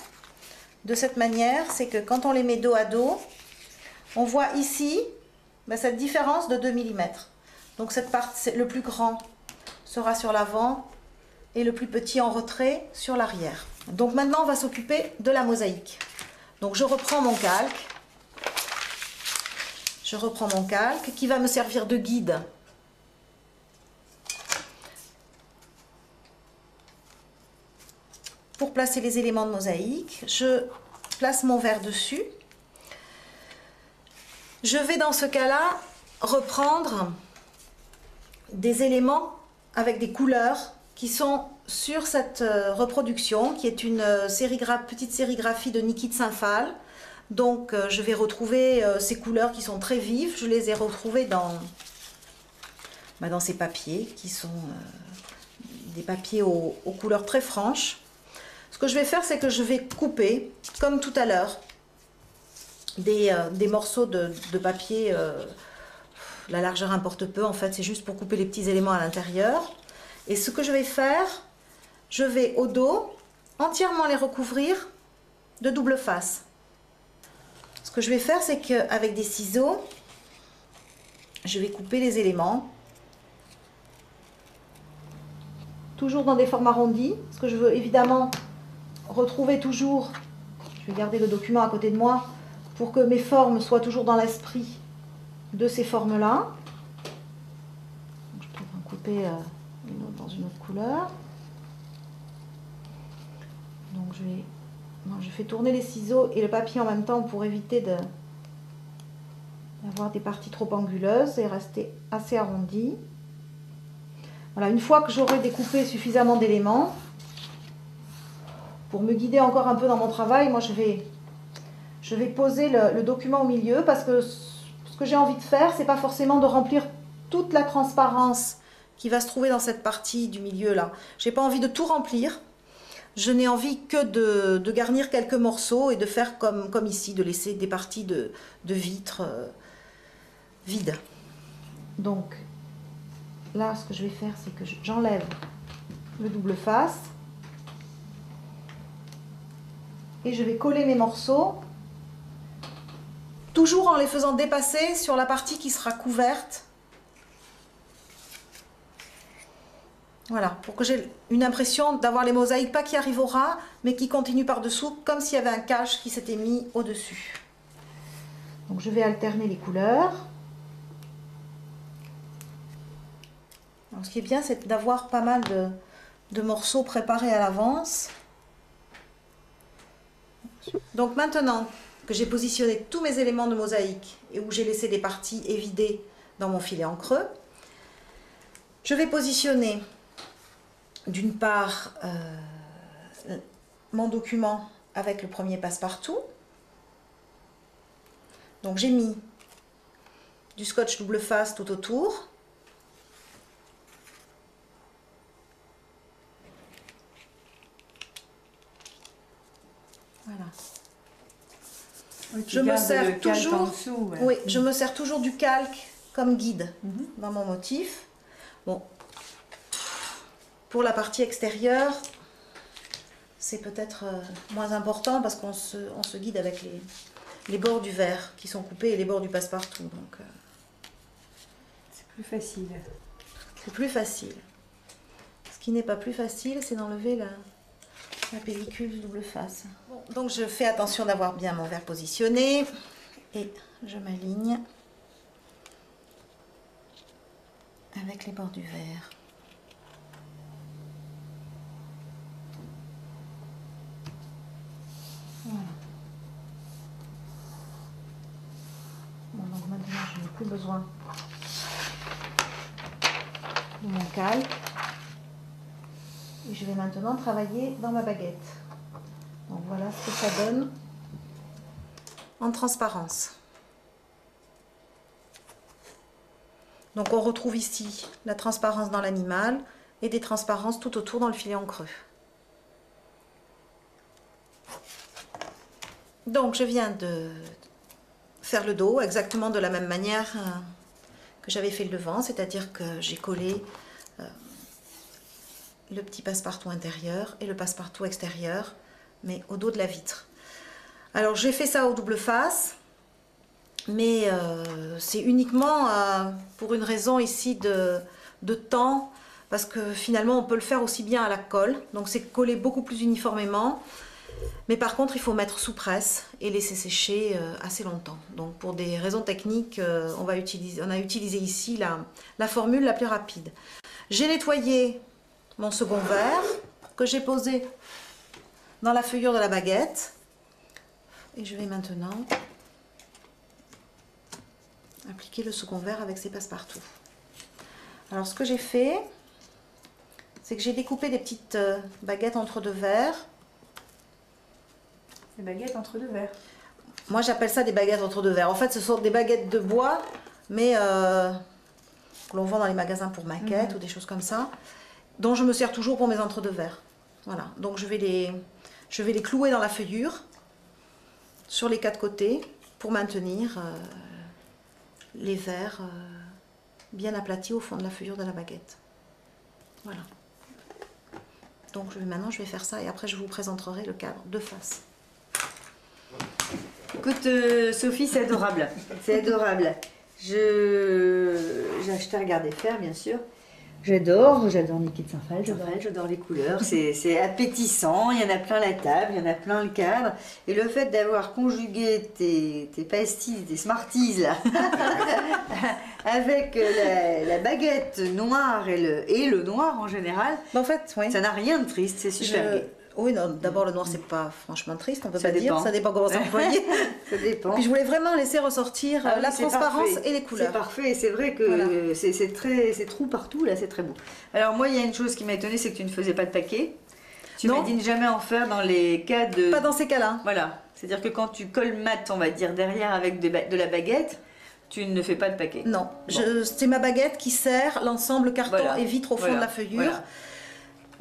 de cette manière, c'est que quand on les met dos à dos, on voit ici cette différence de 2 mm. Donc cette partie, le plus grand sera sur l'avant et le plus petit en retrait sur l'arrière. Donc maintenant on va s'occuper de la mosaïque. Donc je reprends mon calque. Je reprends mon calque qui va me servir de guide. Pour placer les éléments de mosaïque, je place mon verre dessus. Je vais dans ce cas-là reprendre des éléments avec des couleurs qui sont sur cette reproduction, qui est une petite sérigraphie de Niki de Saint-Phal. Donc je vais retrouver ces couleurs qui sont très vives. Je les ai retrouvées dans ces papiers qui sont des papiers aux couleurs très franches. Ce que je vais faire, c'est que je vais couper, comme tout à l'heure, des morceaux de papier. La largeur importe peu, en fait, c'est juste pour couper les petits éléments à l'intérieur. Et ce que je vais faire, je vais au dos entièrement les recouvrir de double face. Ce que je vais faire, c'est qu'avec des ciseaux, je vais couper les éléments. Toujours dans des formes arrondies, parce que je veux évidemment retrouver toujours, je vais garder le document à côté de moi, pour que mes formes soient toujours dans l'esprit de ces formes-là. Je peux en couper une autre dans une autre couleur. Donc je fais tourner les ciseaux et le papier en même temps pour éviter d'avoir des parties trop anguleuses et rester assez arrondi. Voilà, une fois que j'aurai découpé suffisamment d'éléments, pour me guider encore un peu dans mon travail, moi je vais poser le document au milieu parce que ce que j'ai envie de faire, c'est pas forcément de remplir toute la transparence qui va se trouver dans cette partie du milieu là. J'ai pas envie de tout remplir. Je n'ai envie que de garnir quelques morceaux et de faire comme ici, de laisser des parties de vitre vides. Donc là, ce que je vais faire, c'est que j'enlève le double face et je vais coller mes morceaux, toujours en les faisant dépasser sur la partie qui sera couverte. Voilà, pour que j'ai une impression d'avoir les mosaïques, pas qui arrivent au ras, mais qui continuent par-dessous, comme s'il y avait un cache qui s'était mis au-dessus. Donc je vais alterner les couleurs. Alors, ce qui est bien, c'est d'avoir pas mal de morceaux préparés à l'avance. Donc maintenant que j'ai positionné tous mes éléments de mosaïque et où j'ai laissé des parties évidées dans mon filet en creux, je vais positionner d'une part mon document avec le premier passe-partout. Donc j'ai mis du scotch double face tout autour. Voilà. Oui, je me sers toujours, dessous, ouais. oui, je me sers toujours du calque comme guide dans mon motif. Bon, pour la partie extérieure, c'est peut-être moins important parce qu'on se guide avec les bords du verre qui sont coupés et les bords du passe-partout. Donc, c'est plus facile. C'est plus facile. Ce qui n'est pas plus facile, c'est d'enlever la pellicule double face. Bon, donc je fais attention d'avoir bien mon verre positionné et je m'aligne avec les bords du verre. Voilà. Bon, donc maintenant je n'ai plus besoin de mon calque. Et je vais maintenant travailler dans ma baguette. Donc voilà ce que ça donne en transparence. Donc on retrouve ici la transparence dans l'animal et des transparences tout autour dans le filet en creux. Donc je viens de faire le dos exactement de la même manière que j'avais fait le devant, c'est-à-dire que j'ai collé le petit passe-partout intérieur et le passe-partout extérieur, mais au dos de la vitre. Alors j'ai fait ça au double face, mais c'est uniquement pour une raison ici de temps, parce que finalement on peut le faire aussi bien à la colle, donc c'est collé beaucoup plus uniformément, mais par contre il faut mettre sous presse et laisser sécher assez longtemps. Donc pour des raisons techniques, on a utilisé ici la formule la plus rapide. J'ai nettoyé mon second verre que j'ai posé dans la feuillure de la baguette et je vais maintenant appliquer le second verre avec ses passe-partout. Alors ce que j'ai fait, c'est que j'ai découpé des petites baguettes entre deux verres. Des baguettes entre deux verres. Moi j'appelle ça des baguettes entre deux verres. En fait ce sont des baguettes de bois, mais que l'on vend dans les magasins pour maquettes ou des choses comme ça, dont je me sers toujours pour mes entre-deux verres. Voilà, donc je vais les clouer dans la feuillure, sur les quatre côtés, pour maintenir les verres bien aplatis au fond de la feuillure de la baguette. Voilà. Donc maintenant je vais faire ça et après je vous présenterai le cadre de face. Écoute Sophie, c'est adorable. C'est adorable. J'ai acheté à regarder faire, bien sûr. J'adore Niki de Saint-Phal, j'adore les couleurs, c'est appétissant, il y en a plein la table, il y en a plein le cadre. Et le fait d'avoir conjugué tes pastilles, tes Smarties là, avec la baguette noire et le noir en général, en fait, oui. Ça n'a rien de triste, c'est super gai. Oui, d'abord le noir c'est pas franchement triste, on peut pas dépend. dire, ça dépend comment c'est employé. Ça dépend. Puis je voulais vraiment laisser ressortir la transparence et les couleurs. C'est parfait, c'est vrai que c'est trou partout, là c'est très beau. Alors moi il y a une chose qui m'a étonnée, c'est que tu ne faisais pas de paquet. Tu m'as dit ne jamais en faire dans les cas de... Pas dans ces cas-là. Voilà, c'est-à-dire que quand tu colles mat, on va dire, derrière avec de la baguette, tu ne fais pas de paquet. Non, bon. C'est ma baguette qui sert l'ensemble carton et vitre au fond de la feuillure. Voilà.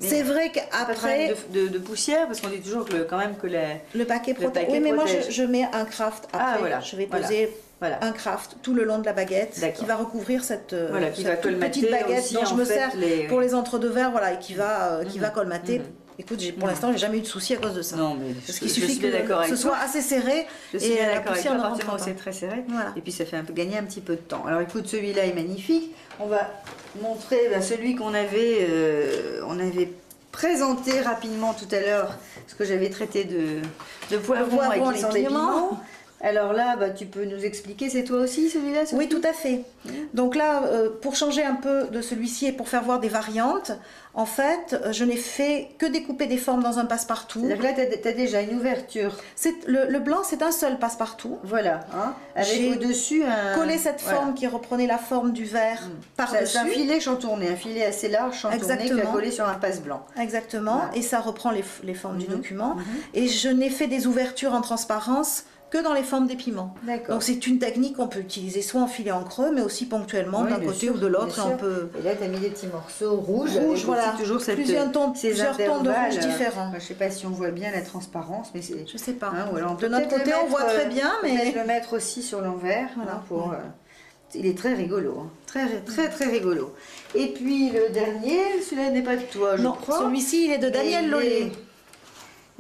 C'est vrai qu'après... de poussière, parce qu'on dit toujours que quand même que le paquet protège. Oui, mais moi je mets un craft après. Voilà. Je vais poser un craft tout le long de la baguette qui va recouvrir cette, cette petite baguette aussi, dont je me sers pour les entre-deux verres, voilà, et qui va colmater. Écoute, pour l'instant, j'ai jamais eu de souci à cause de ça. Non, mais parce qu'il suffit que ce soit assez serré et la poussière ne rentre pas. C'est très serré. Voilà. Et puis ça fait gagner un petit peu de temps. Alors écoute, celui-là est magnifique. On va montrer celui qu'on avait, présenté rapidement tout à l'heure, parce que j'avais traité de poivrons avec les piments. Alors là, tu peux nous expliquer, c'est toi aussi celui-là? Oui, tout à fait. Donc là, pour changer un peu de celui-ci et pour faire voir des variantes, en fait, je n'ai fait que découper des formes dans un passe-partout. C'est-à-dire que là, tu as déjà une ouverture. Le blanc, c'est un seul passe-partout. Voilà. Avec au-dessus un... collé cette forme qui reprenait la forme du verre par-dessus. C'est un filet chantourné, un filet assez large chantourné qui a collé sur un passe blanc. Exactement. Voilà. Et ça reprend les formes du document. Et je n'ai fait des ouvertures en transparence que dans les formes des piments. Donc c'est une technique qu'on peut utiliser soit en filet en creux, mais aussi ponctuellement d'un côté ou de l'autre. Et là, tu as mis des petits morceaux rouges. Voilà, toujours plusieurs tons de rouge différents. Je ne sais pas si on voit bien la transparence, mais c'est... Je sais pas. Hein, alors de notre côté, on voit très bien, mais... le mettre aussi sur l'envers. Voilà, pour, il est très rigolo. Hein. Très rigolo. Et puis le dernier, celui-là n'est pas de toi, je crois. Celui-ci, il est de Daniel Lollet.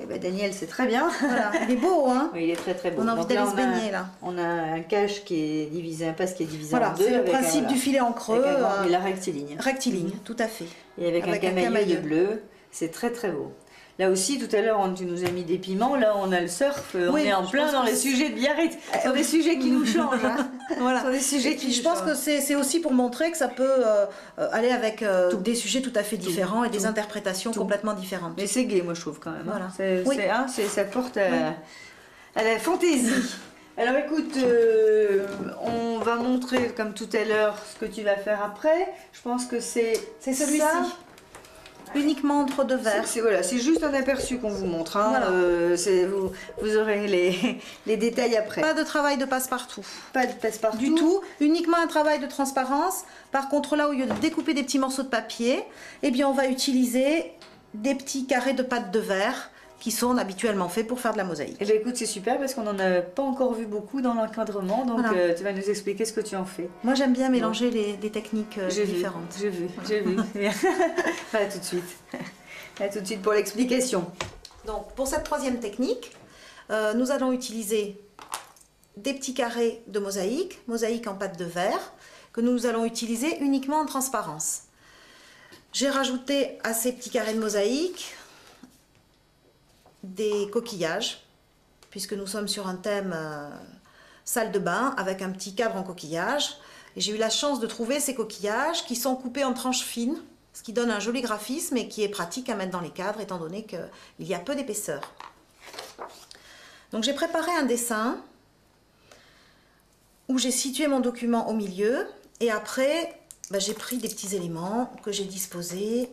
Eh ben Daniel, c'est très bien. Voilà, il est beau, hein. Oui, il est très beau. On a envie d'aller se baigner, là. On a un cache qui est divisé, un passe qui est divisé en deux. Voilà, c'est le principe du filet en creux. Et la rectiligne. Rectiligne, tout à fait. Et avec un camailleux de bleu, c'est très beau. Là aussi, tout à l'heure, tu nous as mis des piments. Là, on a le surf. On est en plein dans les sujets de Biarritz. Ce sont des sujets qui nous changent. Hein. Voilà. Ce sont des sujets qui je pense que c'est aussi pour montrer que ça peut aller avec des sujets tout à fait différents et des interprétations complètement différentes. Mais c'est gai, moi, je trouve, quand même. Voilà. Ça porte à la fantaisie. Alors, écoute, on va montrer, comme tout à l'heure, ce que tu vas faire après. Je pense que c'est celui-ci. Uniquement entre deux verres. C'est juste un aperçu qu'on vous montre. Hein. Voilà. Vous aurez les détails après. Pas de travail de passe-partout. Pas de passe-partout. Du tout. Uniquement un travail de transparence. Par contre, là, au lieu de découper des petits morceaux de papier, eh bien, on va utiliser des petits carrés de pâte de verre qui sont habituellement faits pour faire de la mosaïque. Eh bien, écoute, c'est super parce qu'on n'en a pas encore vu beaucoup dans l'encadrement, donc tu vas nous expliquer ce que tu en fais. Moi, j'aime bien mélanger les techniques différentes. J'ai vu. À tout de suite. À tout de suite pour l'explication. Donc, pour cette troisième technique, nous allons utiliser des petits carrés de mosaïque en pâte de verre, que nous allons utiliser uniquement en transparence. J'ai rajouté à ces petits carrés de mosaïque des coquillages, puisque nous sommes sur un thème salle de bain avec un petit cadre en coquillage. Et j'ai eu la chance de trouver ces coquillages qui sont coupés en tranches fines, ce qui donne un joli graphisme et qui est pratique à mettre dans les cadres étant donné qu'il y a peu d'épaisseur. Donc j'ai préparé un dessin où j'ai situé mon document au milieu et après j'ai pris des petits éléments que j'ai disposés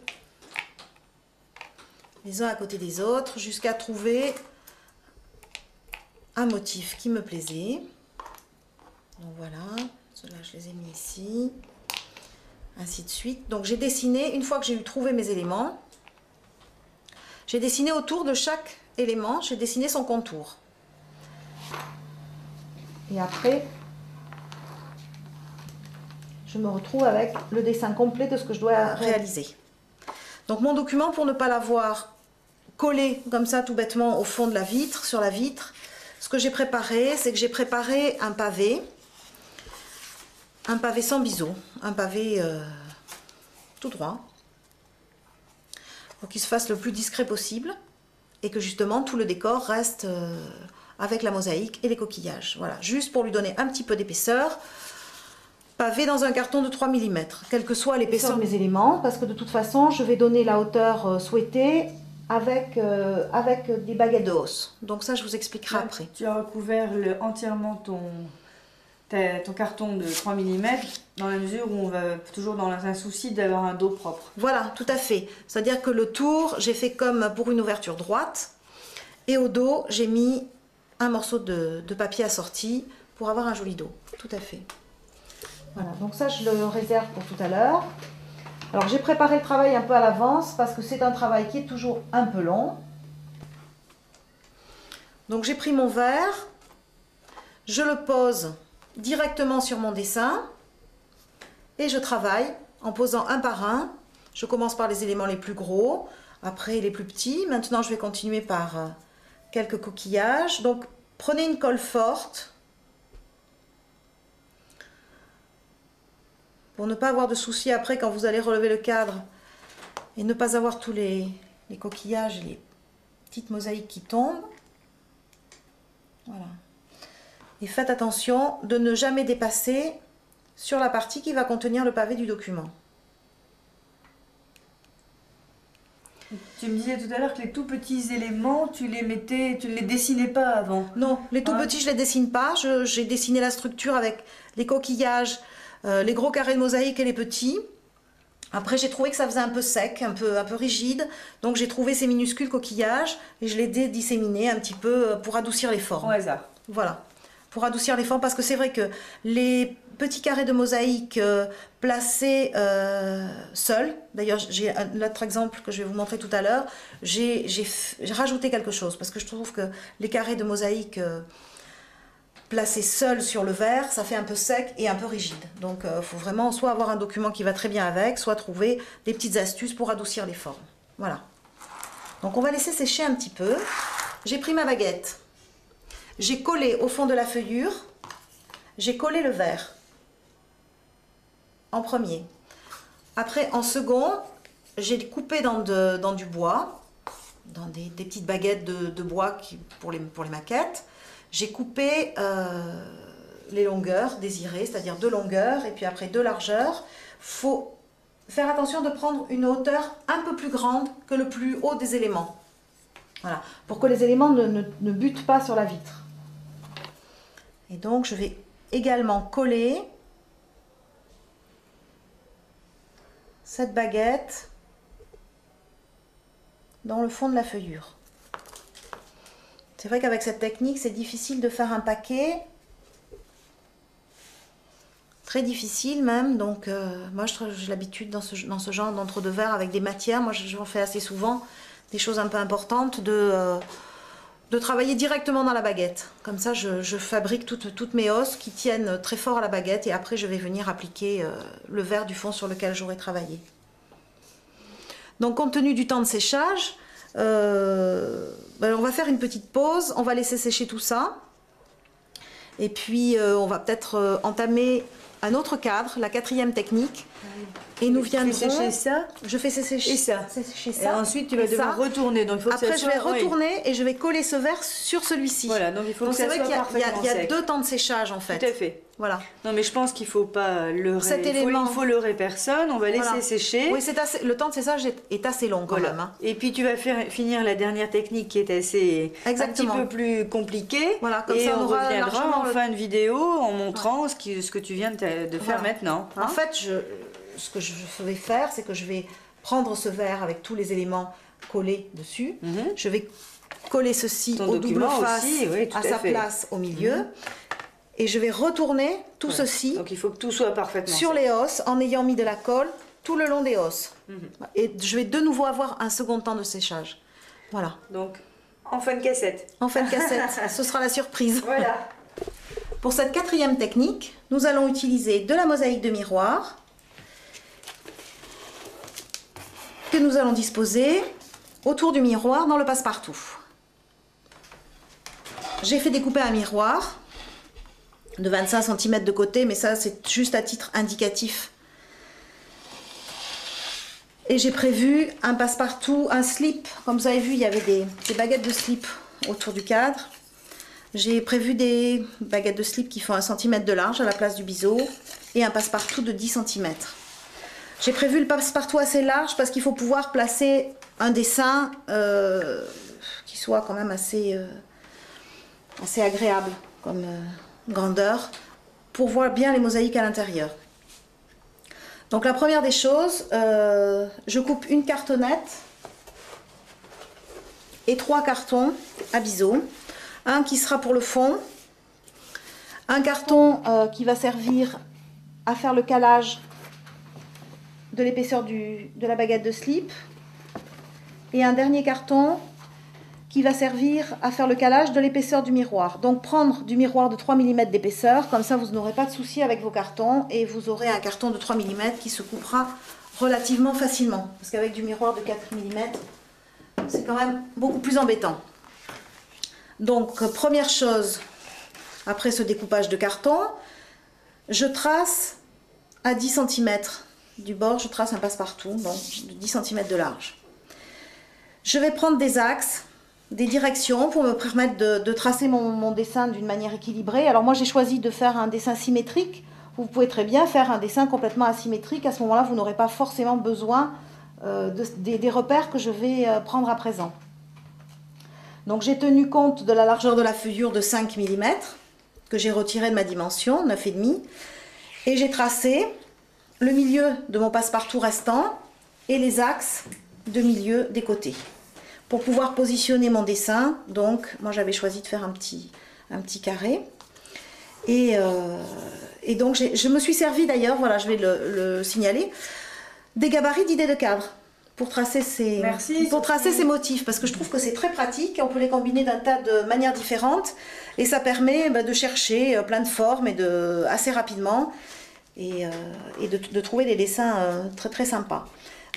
les uns à côté des autres, jusqu'à trouver un motif qui me plaisait. Donc voilà, ceux-là je les ai mis ici, ainsi de suite. Donc j'ai dessiné, une fois que j'ai eu trouvé mes éléments, j'ai dessiné autour de chaque élément, j'ai dessiné son contour. Et après, je me retrouve avec le dessin complet de ce que je dois réaliser. Donc mon document, pour ne pas l'avoir collé comme ça tout bêtement au fond de la vitre, sur la vitre, ce que j'ai préparé, c'est que j'ai préparé un pavé sans biseau, un pavé tout droit, pour qu'il se fasse le plus discret possible et que justement tout le décor reste avec la mosaïque et les coquillages. Voilà, juste pour lui donner un petit peu d'épaisseur. Pavé dans un carton de 3 mm, quelle que soit l'épaisseur de mes éléments, parce que de toute façon, je vais donner la hauteur souhaitée avec des baguettes de hausse. Donc ça, je vous expliquerai après. Tu as recouvert entièrement ton carton de 3 mm, dans la mesure où on va toujours dans un souci d'avoir un dos propre. Voilà, tout à fait. C'est-à-dire que le tour, j'ai fait comme pour une ouverture droite, et au dos, j'ai mis un morceau de papier assorti pour avoir un joli dos. Tout à fait. Voilà, donc ça je le réserve pour tout à l'heure. Alors j'ai préparé le travail un peu à l'avance parce que c'est un travail qui est toujours un peu long. Donc j'ai pris mon verre, je le pose directement sur mon dessin et je travaille en posant un par un. Je commence par les éléments les plus gros, après les plus petits. Maintenant je vais continuer par quelques coquillages. Donc prenez une colle forte pour ne pas avoir de soucis après quand vous allez relever le cadre et ne pas avoir tous les coquillages et les petites mosaïques qui tombent. Voilà. Et faites attention de ne jamais dépasser sur la partie qui va contenir le pavé du document. Tu me disais tout à l'heure que les tout petits éléments, tu ne les dessinais pas avant. Non, les tout petits, je ne les dessine pas. J'ai dessiné la structure avec les coquillages, les gros carrés de mosaïque et les petits. Après, j'ai trouvé que ça faisait un peu sec, un peu rigide. Donc, j'ai trouvé ces minuscules coquillages et je les ai disséminés un petit peu pour adoucir les formes. Au hasard. Voilà, pour adoucir les formes, parce que c'est vrai que les petits carrés de mosaïque placés seuls, d'ailleurs j'ai un autre exemple que je vais vous montrer tout à l'heure, j'ai rajouté quelque chose, parce que je trouve que les carrés de mosaïque placés seuls sur le verre, ça fait un peu sec et un peu rigide. Donc il faut vraiment soit avoir un document qui va très bien avec, soit trouver des petites astuces pour adoucir les formes. Voilà. Donc on va laisser sécher un petit peu. J'ai pris ma baguette. J'ai collé au fond de la feuillure, j'ai collé le verre en premier. Après, en second, j'ai coupé dans du bois, dans des petites baguettes de bois pour les maquettes. J'ai coupé les longueurs désirées, c'est-à-dire 2 longueurs et puis après 2 largeurs. Il faut faire attention de prendre une hauteur un peu plus grande que le plus haut des éléments. Voilà, pour que les éléments ne butent pas sur la vitre. Et donc je vais également coller cette baguette dans le fond de la feuillure. C'est vrai qu'avec cette technique, c'est difficile de faire un paquet. Très difficile même, donc moi j'ai l'habitude dans ce genre d'entre-deux-verres avec des matières, moi j'en fais assez souvent, des choses un peu importantes, de travailler directement dans la baguette. Comme ça je fabrique toutes mes hausses qui tiennent très fort à la baguette et après je vais venir appliquer le verre du fond sur lequel j'aurai travaillé. Donc compte tenu du temps de séchage, on va faire une petite pause, on va laisser sécher tout ça. Et puis on va peut-être entamer un autre cadre, la 4e technique. Et nous viendrons... Tu fais sécher ça. Je fais sécher ça. Et ensuite tu vas devoir retourner. Donc, il faut après que ça je vais soit... retourner et je vais coller ce verre sur celui-ci. Voilà, donc il faut que ça soit parfaitement qu'il y a sec. 2 temps de séchage en fait. Tout à fait. Voilà. Non mais je pense qu'il ne faut pas leurrer. Cet élément. Il faut leurrer personne, on va laisser Voilà. sécher. Oui, le temps de séchage est assez long quand même. Hein. Et puis tu vas finir la dernière technique qui est assez un petit peu plus compliquée. Voilà, comme et ça, on reviendra en fin de vidéo en montrant voilà. ce que tu viens de faire maintenant. Hein. En fait, ce que je vais faire, c'est que je vais prendre ce verre avec tous les éléments collés dessus. Je vais coller ceci au double face aussi, oui, à sa place au milieu. Et je vais retourner tout ceci. Donc il faut que tout soit parfaitement sur les hausses en ayant mis de la colle tout le long des hausses. Et je vais de nouveau avoir un second temps de séchage. Voilà. Donc en fin de cassette. En fin de cassette, ce sera la surprise. Voilà. Pour cette 4e technique, nous allons utiliser de la mosaïque de miroir que nous allons disposer autour du miroir dans le passe-partout. J'ai fait découper un miroir de 25 cm de côté, mais ça c'est juste à titre indicatif. Et j'ai prévu un passe-partout, un slip. Comme vous avez vu, il y avait des baguettes de slip autour du cadre. J'ai prévu des baguettes de slip qui font 1 cm de large à la place du biseau et un passe-partout de 10 cm. J'ai prévu le passe-partout assez large parce qu'il faut pouvoir placer un dessin qui soit quand même assez agréable comme grandeur pour voir bien les mosaïques à l'intérieur. Donc la première des choses, je coupe une cartonnette et 3 cartons à biseau. Un qui sera pour le fond, un carton qui va servir à faire le calage de l'épaisseur de la baguette de slip et un dernier carton qui va servir à faire le calage de l'épaisseur du miroir. Donc prendre du miroir de 3 mm d'épaisseur, comme ça vous n'aurez pas de souci avec vos cartons et vous aurez un carton de 3 mm qui se coupera relativement facilement. Parce qu'avec du miroir de 4 mm, c'est quand même beaucoup plus embêtant. Donc première chose, après ce découpage de carton, je trace à 10 cm du bord, je trace un passe-partout, donc de 10 cm de large. Je vais prendre des axes, des directions pour me permettre de tracer mon dessin d'une manière équilibrée. Alors moi j'ai choisi de faire un dessin symétrique. Vous pouvez très bien faire un dessin complètement asymétrique. À ce moment-là, vous n'aurez pas forcément besoin des repères que je vais prendre à présent. Donc j'ai tenu compte de la largeur de la feuillure de 5 mm que j'ai retiré de ma dimension, 9,5. Et j'ai tracé le milieu de mon passe-partout restant et les axes de milieu des côtés. Pour pouvoir positionner mon dessin, donc moi j'avais choisi de faire un petit un petit carré. Et donc je me suis servi d'ailleurs, voilà, je vais le signaler, des gabarits d'idées de cadre pour tracer ces motifs, parce que je trouve que c'est très pratique, on peut les combiner d'un tas de manières différentes et ça permet de chercher plein de formes et assez rapidement et de trouver des dessins très très sympas.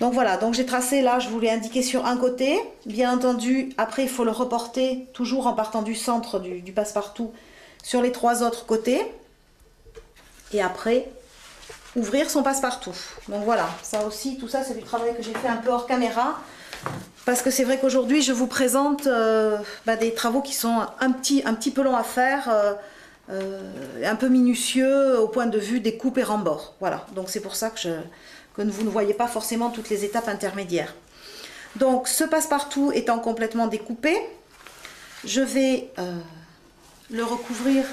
Donc voilà, donc j'ai tracé là, je vous l'ai indiqué sur un côté, bien entendu après il faut le reporter toujours en partant du centre du passe-partout sur les 3 autres côtés et après ouvrir son passe-partout. Donc voilà, ça aussi, tout ça c'est du travail que j'ai fait un peu hors caméra parce que c'est vrai qu'aujourd'hui je vous présente des travaux qui sont un petit peu longs à faire, un peu minutieux au point de vue des coupes et rembords. Voilà, donc c'est pour ça que vous ne voyez pas forcément toutes les étapes intermédiaires. Donc ce passe-partout étant complètement découpé, je vais le recouvrir.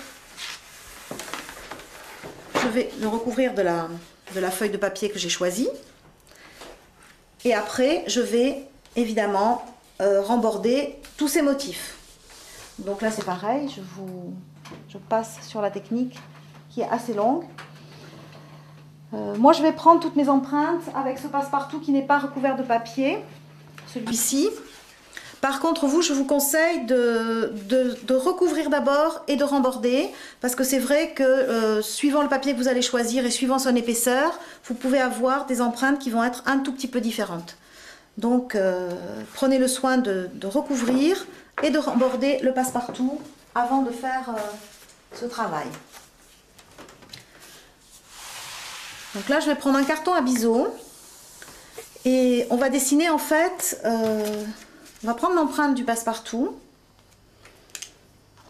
Je vais le recouvrir de la feuille de papier que j'ai choisie. Et après, je vais évidemment remborder tous ces motifs. Donc là, c'est pareil. Je passe sur la technique qui est assez longue. Moi, je vais prendre toutes mes empreintes avec ce passe-partout qui n'est pas recouvert de papier. Celui-ci. Par contre, vous, je vous conseille de recouvrir d'abord et de remborder, parce que c'est vrai que suivant le papier que vous allez choisir et suivant son épaisseur, vous pouvez avoir des empreintes qui vont être un tout petit peu différentes. Donc, prenez le soin de recouvrir et de remborder le passe-partout avant de faire ce travail. Donc là, je vais prendre un carton à biseau et on va dessiner en fait... on va prendre l'empreinte du passe-partout.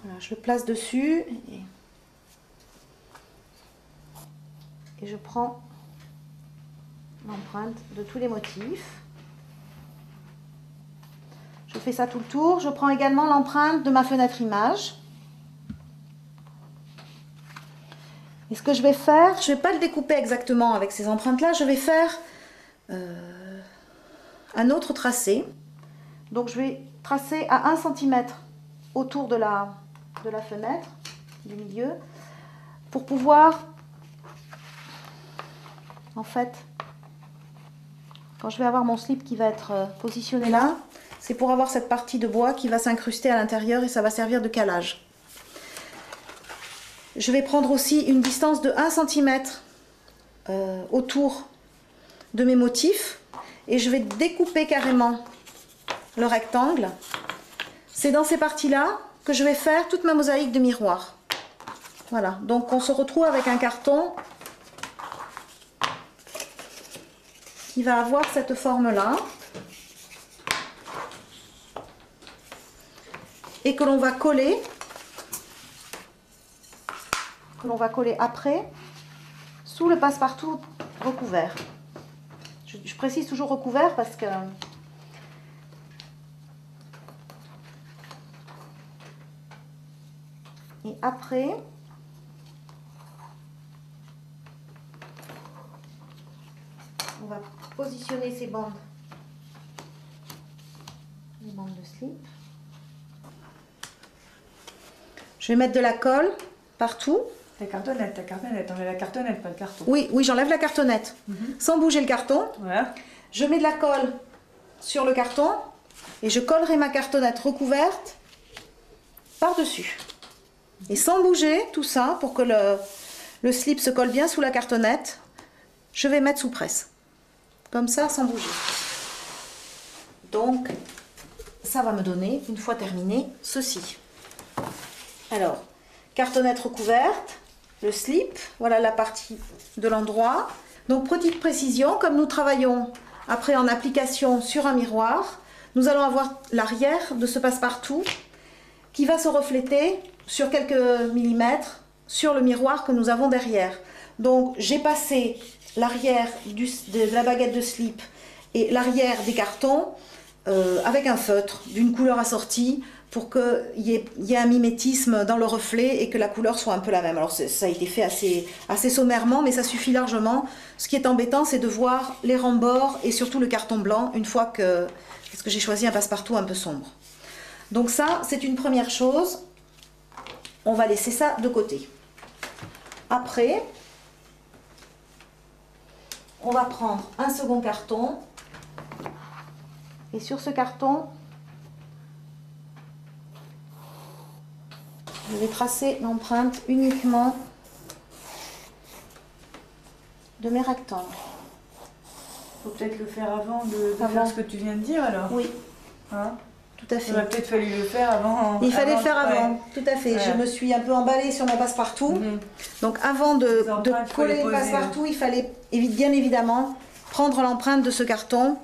Voilà, je le place dessus et je prends l'empreinte de tous les motifs. Je fais ça tout le tour. Je prends également l'empreinte de ma fenêtre image. Et ce que je vais faire, je ne vais pas le découper exactement avec ces empreintes-là. Je vais faire un autre tracé. Donc je vais tracer à 1 cm autour de la fenêtre, du milieu, pour pouvoir, en fait, quand je vais avoir mon slip qui va être positionné là, c'est pour avoir cette partie de bois qui va s'incruster à l'intérieur et ça va servir de calage. Je vais prendre aussi une distance de 1 cm autour de mes motifs et je vais découper carrément le rectangle. C'est dans ces parties-là que je vais faire toute ma mosaïque de miroir. Voilà, donc on se retrouve avec un carton qui va avoir cette forme-là et que l'on va coller après sous le passe-partout recouvert. Je précise toujours recouvert parce que et après, on va positionner ces bandes, les bandes de slip. Je vais mettre de la colle partout. Ta cartonnette, enlève la cartonnette, pas le carton. Oui, j'enlève la cartonnette, sans bouger le carton. Voilà. Je mets de la colle sur le carton et je collerai ma cartonnette recouverte par-dessus. Et sans bouger tout ça, pour que le slip se colle bien sous la cartonnette, je vais mettre sous presse. Comme ça, sans bouger. Donc, ça va me donner, une fois terminé, ceci. Alors, cartonnette recouverte, le slip, voilà la partie de l'endroit. Donc, petite précision, comme nous travaillons après en application sur un miroir, nous allons avoir l'arrière de ce passe-partout qui va se refléter sur quelques millimètres sur le miroir que nous avons derrière. Donc j'ai passé l'arrière de la baguette de slip et l'arrière des cartons avec un feutre d'une couleur assortie pour qu'il y ait un mimétisme dans le reflet et que la couleur soit un peu la même. Alors ça a été fait assez sommairement, mais ça suffit largement. Ce qui est embêtant, c'est de voir les rembords et surtout le carton blanc une fois parce que j'ai choisi un passe-partout un peu sombre. Donc ça, c'est une première chose. on va laisser ça de côté. Après, on va prendre un second carton. Et sur ce carton, je vais tracer l'empreinte uniquement de mes rectangles. Faut peut-être le faire avant de faire ce que tu viens de dire alors. Oui, hein? Tout à fait. Il aurait peut-être fallu le faire avant. Il fallait le faire avant, ouais. tout à fait. Ouais. Je me suis un peu emballée sur ma passe-partout. Donc avant de coller le passe-partout, il fallait bien évidemment prendre l'empreinte de ce carton.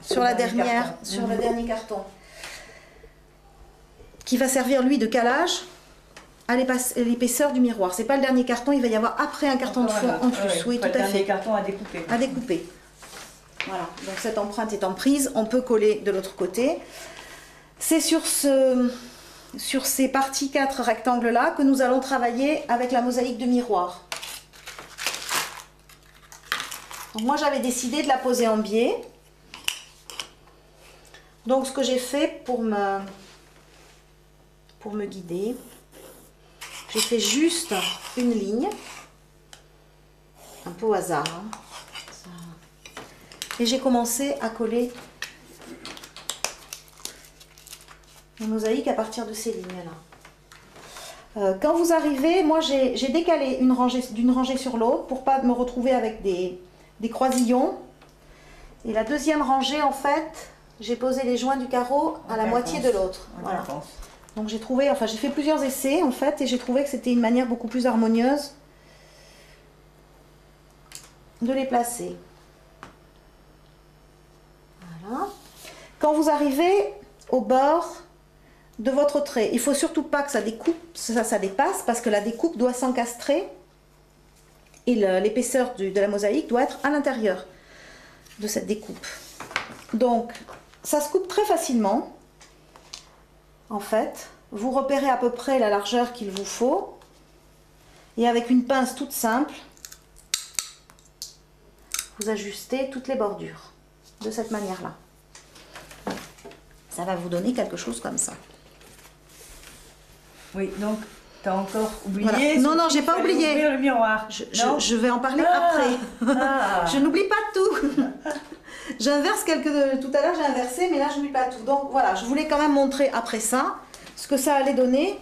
Sur la dernière, sur le dernier carton. Qui va servir lui de calage à l'épaisseur du miroir. C'est pas le dernier carton, il va y avoir après un carton de fond en plus. Oui, tout à fait. Le dernier carton à découper. À découper. Voilà, donc cette empreinte étant prise, on peut coller de l'autre côté. C'est sur ces parties 4 rectangles là que nous allons travailler avec la mosaïque de miroir. Donc moi j'avais décidé de la poser en biais. Donc ce que j'ai fait pour me guider, j'ai fait juste une ligne, un peu au hasard. Hein. Et j'ai commencé à coller la mosaïque à partir de ces lignes-là. Quand vous arrivez, moi j'ai décalé d'une rangée sur l'autre pour pas me retrouver avec des croisillons. Et la deuxième rangée, en fait, j'ai posé les joints du carreau à la moitié de l'autre. Voilà. Donc j'ai trouvé, enfin j'ai fait plusieurs essais en fait, et j'ai trouvé que c'était une manière beaucoup plus harmonieuse de les placer. Voilà. Quand vous arrivez au bord de votre trait, il ne faut surtout pas que ça découpe, ça dépasse, parce que la découpe doit s'encastrer et l'épaisseur de la mosaïque doit être à l'intérieur de cette découpe. Donc ça se coupe très facilement. En fait, vous repérez à peu près la largeur qu'il vous faut et avec une pince toute simple, vous ajustez toutes les bordures de cette manière-là. Ça va vous donner quelque chose comme ça. Oui, donc tu as encore oublié. Voilà. Non, non, j'ai pas oublié. Ouvrir le miroir. Je vais en parler après. Je n'oublie pas tout. J'inverse tout à l'heure j'ai inversé, mais là je n'oublie pas tout. Donc voilà, je voulais quand même montrer après ça ce que ça allait donner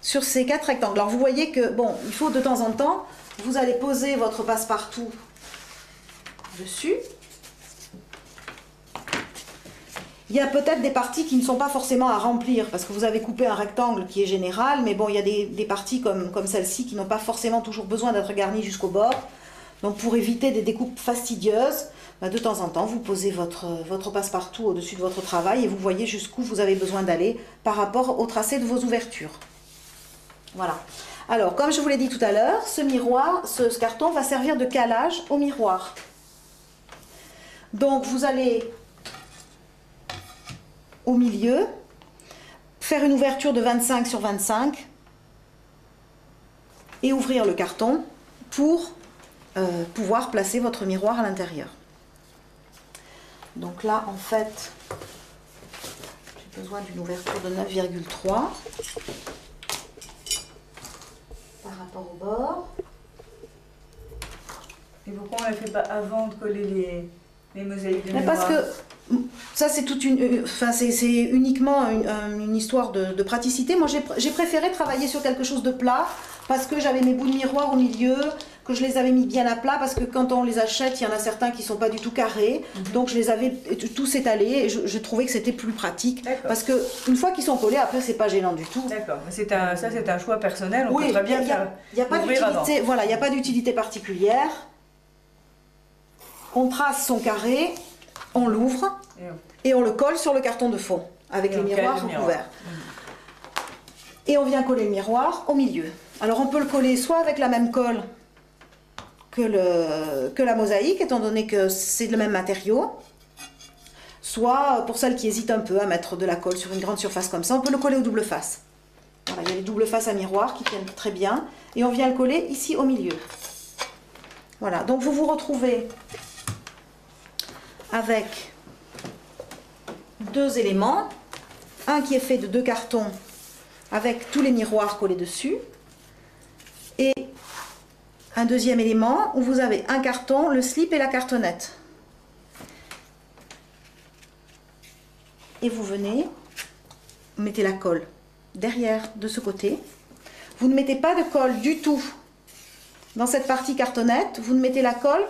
sur ces 4 rectangles. Alors vous voyez que, bon, il faut de temps en temps, vous allez poser votre passe-partout dessus. Il y a peut-être des parties qui ne sont pas forcément à remplir, parce que vous avez coupé un rectangle qui est général, mais bon, il y a des parties comme celle-ci qui n'ont pas forcément toujours besoin d'être garnies jusqu'au bord. Donc pour éviter des découpes fastidieuses, de temps en temps, vous posez votre passe-partout au-dessus de votre travail et vous voyez jusqu'où vous avez besoin d'aller par rapport au tracé de vos ouvertures. Voilà. Alors, comme je vous l'ai dit tout à l'heure, ce miroir, ce carton va servir de calage au miroir. Donc vous allez au milieu faire une ouverture de 25 sur 25 et ouvrir le carton pour pouvoir placer votre miroir à l'intérieur. Donc là, en fait, j'ai besoin d'une ouverture de 9,3 par rapport au bord. Et pourquoi on ne la fait pas avant de coller les mosaïques de miroir? Parce que ça, c'est c'est uniquement une histoire de praticité. Moi, j'ai préféré travailler sur quelque chose de plat parce que j'avais mes bouts de miroir au milieu, que je les avais mis bien à plat, parce que quand on les achète, il y en a certains qui ne sont pas du tout carrés. Donc je les avais tous étalés et je trouvais que c'était plus pratique. Parce que une fois qu'ils sont collés, après c'est pas gênant du tout. D'accord, ça c'est un choix personnel, on peut très bien faire. Il n'y a pas d'utilité, voilà, il n'y a pas d'utilité particulière. On trace son carré, on l'ouvre et on le colle sur le carton de fond avec les miroirs recouverts. Et on vient coller le miroir au milieu. Alors on peut le coller soit avec la même colle que la mosaïque, étant donné que c'est le même matériau, soit pour celles qui hésitent un peu à mettre de la colle sur une grande surface comme ça, on peut le coller aux double faces. Voilà, il y a les double faces à miroir qui tiennent très bien et on vient le coller ici au milieu. Voilà, donc vous vous retrouvez avec 2 éléments, un qui est fait de 2 cartons avec tous les miroirs collés dessus. Et un deuxième élément où vous avez un carton, le slip et la cartonnette. Et vous venez, vous mettez la colle derrière de ce côté. Vous ne mettez pas de colle du tout dans cette partie cartonnette. Vous ne mettez la colle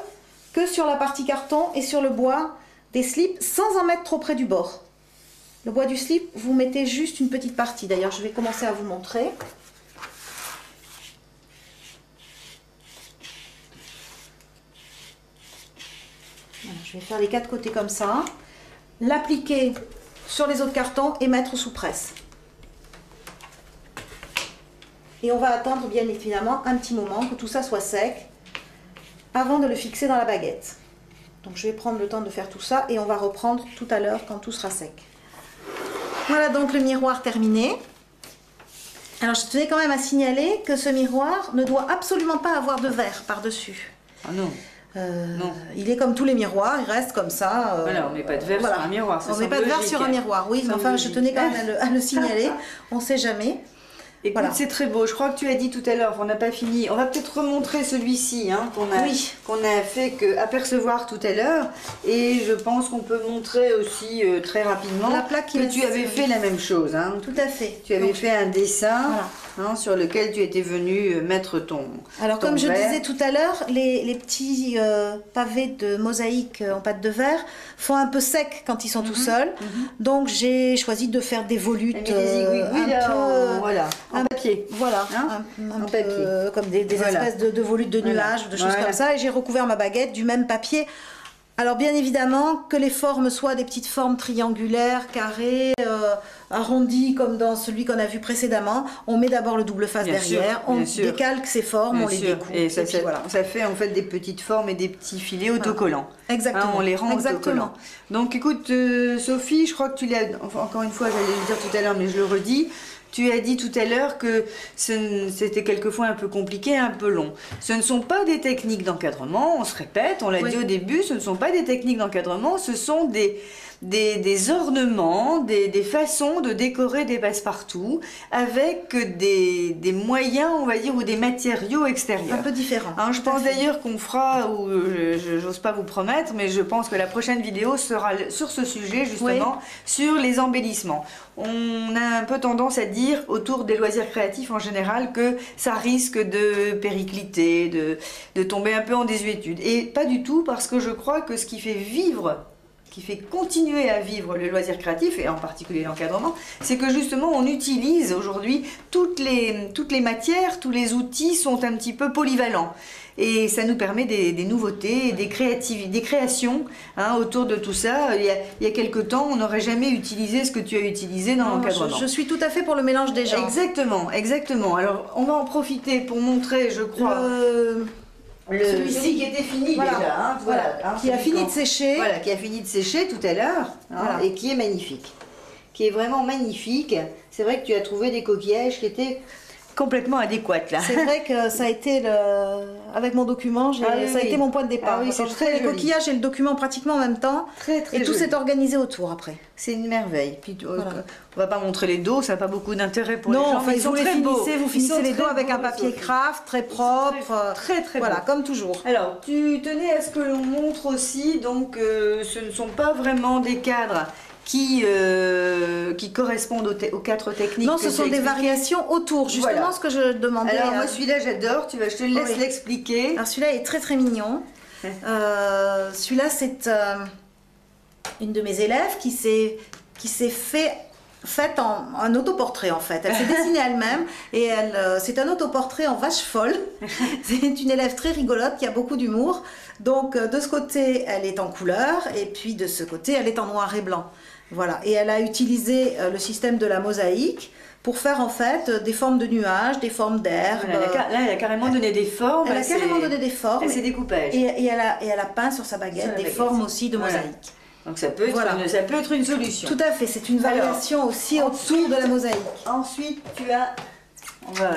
que sur la partie carton et sur le bois des slips sans en mettre trop près du bord. Le bois du slip, vous mettez juste une petite partie. D'ailleurs, je vais commencer à vous montrer. Voilà, je vais faire les 4 côtés comme ça. L'appliquer sur les autres cartons et mettre sous presse. Et on va attendre bien évidemment un petit moment que tout ça soit sec avant de le fixer dans la baguette. Donc je vais prendre le temps de faire tout ça et on va reprendre tout à l'heure quand tout sera sec. Voilà donc le miroir terminé. Alors je tenais quand même à signaler que ce miroir ne doit absolument pas avoir de verre par-dessus. Ah non. Non. Il est comme tous les miroirs, il reste comme ça. Voilà, on ne met pas de verre sur un miroir. On ne met pas de verre sur un miroir, oui, mais enfin je tenais quand même à le signaler, on ne sait jamais. Écoute, voilà. C'est très beau. Je crois que tu as dit tout à l'heure, on n'a pas fini. On va peut-être remontrer celui-ci hein, qu'on a fait apercevoir tout à l'heure. Et je pense qu'on peut montrer aussi très rapidement la plaque que tu avais fait la même chose. Hein. Tout à fait. Tu avais fait un dessin hein, sur lequel tu étais venu mettre ton Alors comme je disais tout à l'heure, les petits pavés de mosaïque en pâte de verre font un peu sec quand ils sont tout seuls. Donc j'ai choisi de faire des volutes voilà. En papier. Voilà, hein un papier. Comme des espèces de volutes de nuages, de choses comme ça. Et j'ai recouvert ma baguette du même papier. Alors bien évidemment, que les formes soient des petites formes triangulaires, carrées, arrondies comme dans celui qu'on a vu précédemment. On met d'abord le double face derrière, on décalque ces formes, on les découpe. Et ça fait en fait des petites formes et des petits filets autocollants. Exactement. Hein, on les rend autocollants. Donc écoute Sophie, je crois que tu l'as, encore une fois j'allais le dire tout à l'heure mais je le redis, tu as dit tout à l'heure que c'était quelquefois un peu compliqué, un peu long. Ce ne sont pas des techniques d'encadrement, on se répète, on l'a dit au début, ce ne sont pas des techniques d'encadrement, ce sont des ornements, des façons de décorer des passe-partout avec des moyens, on va dire, ou des matériaux extérieurs. Un peu différents. Hein, je pense d'ailleurs qu'on fera, ou j'ose pas vous promettre, mais je pense que la prochaine vidéo sera sur ce sujet, justement, sur les embellissements. On a un peu tendance à dire, autour des loisirs créatifs en général, que ça risque de péricliter, de tomber un peu en désuétude. Et pas du tout, parce que je crois que ce qui fait vivre, qui fait continuer à vivre le loisir créatif, et en particulier l'encadrement, c'est que justement on utilise aujourd'hui toutes les matières, tous les outils sont un petit peu polyvalents. Et ça nous permet des nouveautés, des créations hein, autour de tout ça. Il y a quelque temps, on n'aurait jamais utilisé ce que tu as utilisé dans l'encadrement. Je suis tout à fait pour le mélange des genres. Exactement, exactement. Alors, on va en profiter pour montrer, je crois... Celui-ci qui était fini déjà. Hein, qui a fini de sécher. Voilà, qui a fini de sécher tout à l'heure et qui est magnifique. Qui est vraiment magnifique. C'est vrai que tu as trouvé des coquillages qui étaient complètement adéquates là. C'est vrai que ça a été avec mon document, ça a été mon point de départ. Ah oui, c'est très joli. Le coquillage et le document pratiquement en même temps. Très et tout s'est organisé autour après. C'est une merveille. Puis, on va pas montrer les dos, ça n'a pas beaucoup d'intérêt pour les gens. Enfin, vous finissez les dos avec un papier craft très propre. Très beau. Voilà, comme toujours. Alors, tu tenais à ce que l'on montre aussi, donc ce ne sont pas vraiment des cadres qui correspondent aux 4 techniques. Non, ce sont des variations autour, justement ce que je demandais. Alors moi celui-là j'adore, je te laisse l'expliquer. Alors celui-là est très très mignon. Celui-là c'est une de mes élèves qui s'est faite en autoportrait en fait. Elle s'est dessinée elle-même et c'est un autoportrait en vache folle. C'est une élève très rigolote qui a beaucoup d'humour. Donc de ce côté elle est en couleur et puis de ce côté elle est en noir et blanc. Voilà, et elle a utilisé le système de la mosaïque pour faire en fait des formes de nuages, des formes d'herbes. Là, elle a carrément donné des formes. Elle a carrément donné des formes. Elle s'est découpage. Et elle a peint sur sa baguette des formes aussi de mosaïque. Donc ça peut être une solution. Tout à fait, c'est une variation aussi autour de la mosaïque. Ensuite, tu as on va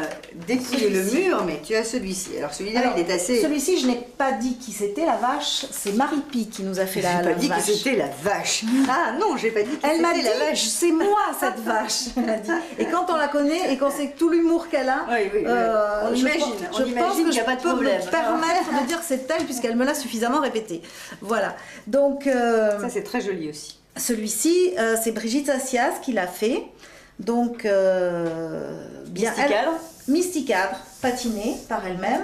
dépouiller le mur, mais tu as celui-ci. Alors celui-là, il est assez... Celui-ci, je n'ai pas dit qui c'était la vache, c'est Marie-Pi qui nous a fait la vache. J'ai pas dit que c'était la vache. Ah non, j'ai pas dit que c'était la vache. Elle m'a dit, c'est moi cette vache. Elle a dit. Et quand on la connaît et qu'on sait tout l'humour qu'elle a, on imagine qu'il n'y a pas de problème. Je peux me permettre de dire que c'est elle puisqu'elle me l'a suffisamment répété. Voilà. Donc, ça c'est très joli aussi. Celui-ci, c'est Brigitte Sassias qui l'a fait. Donc, Mysticadre, patiné par elle-même.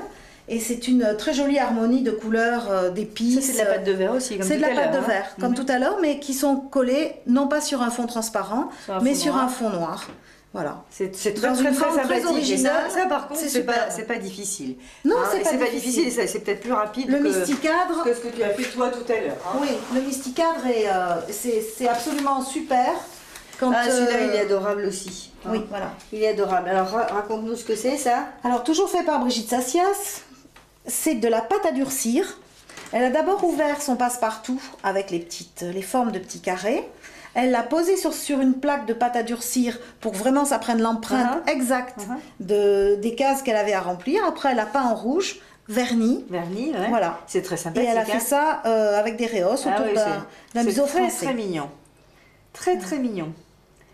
Et c'est une très jolie harmonie de couleurs, d'épices. Ça, c'est de la pâte de verre aussi, comme tout à l'heure. C'est de la pâte de verre, comme tout à l'heure, mais qui sont collées, non pas sur un fond transparent, mais sur un fond noir. Voilà. C'est très sympathique. Original. Ça, par contre, c'est pas difficile. Non, c'est pas difficile. C'est peut-être plus rapide que ce que tu as fait toi tout à l'heure. Oui, le Mysticadre, c'est absolument super. Celui-là, il est adorable aussi. Oui, voilà. Il est adorable. Alors, raconte-nous ce que c'est, ça. Alors, toujours fait par Brigitte Sassias. C'est de la pâte à durcir. Elle a d'abord ouvert son passe-partout avec les formes de petits carrés. Elle l'a posé sur une plaque de pâte à durcir pour que vraiment ça prenne l'empreinte exacte des cases qu'elle avait à remplir. Après, elle a peint en rouge, verni. Verni, ouais. Voilà. C'est très sympathique. Et elle a fait ça avec des rehausses autour d'un biseau français. C'est très mignon. Très, très mignon.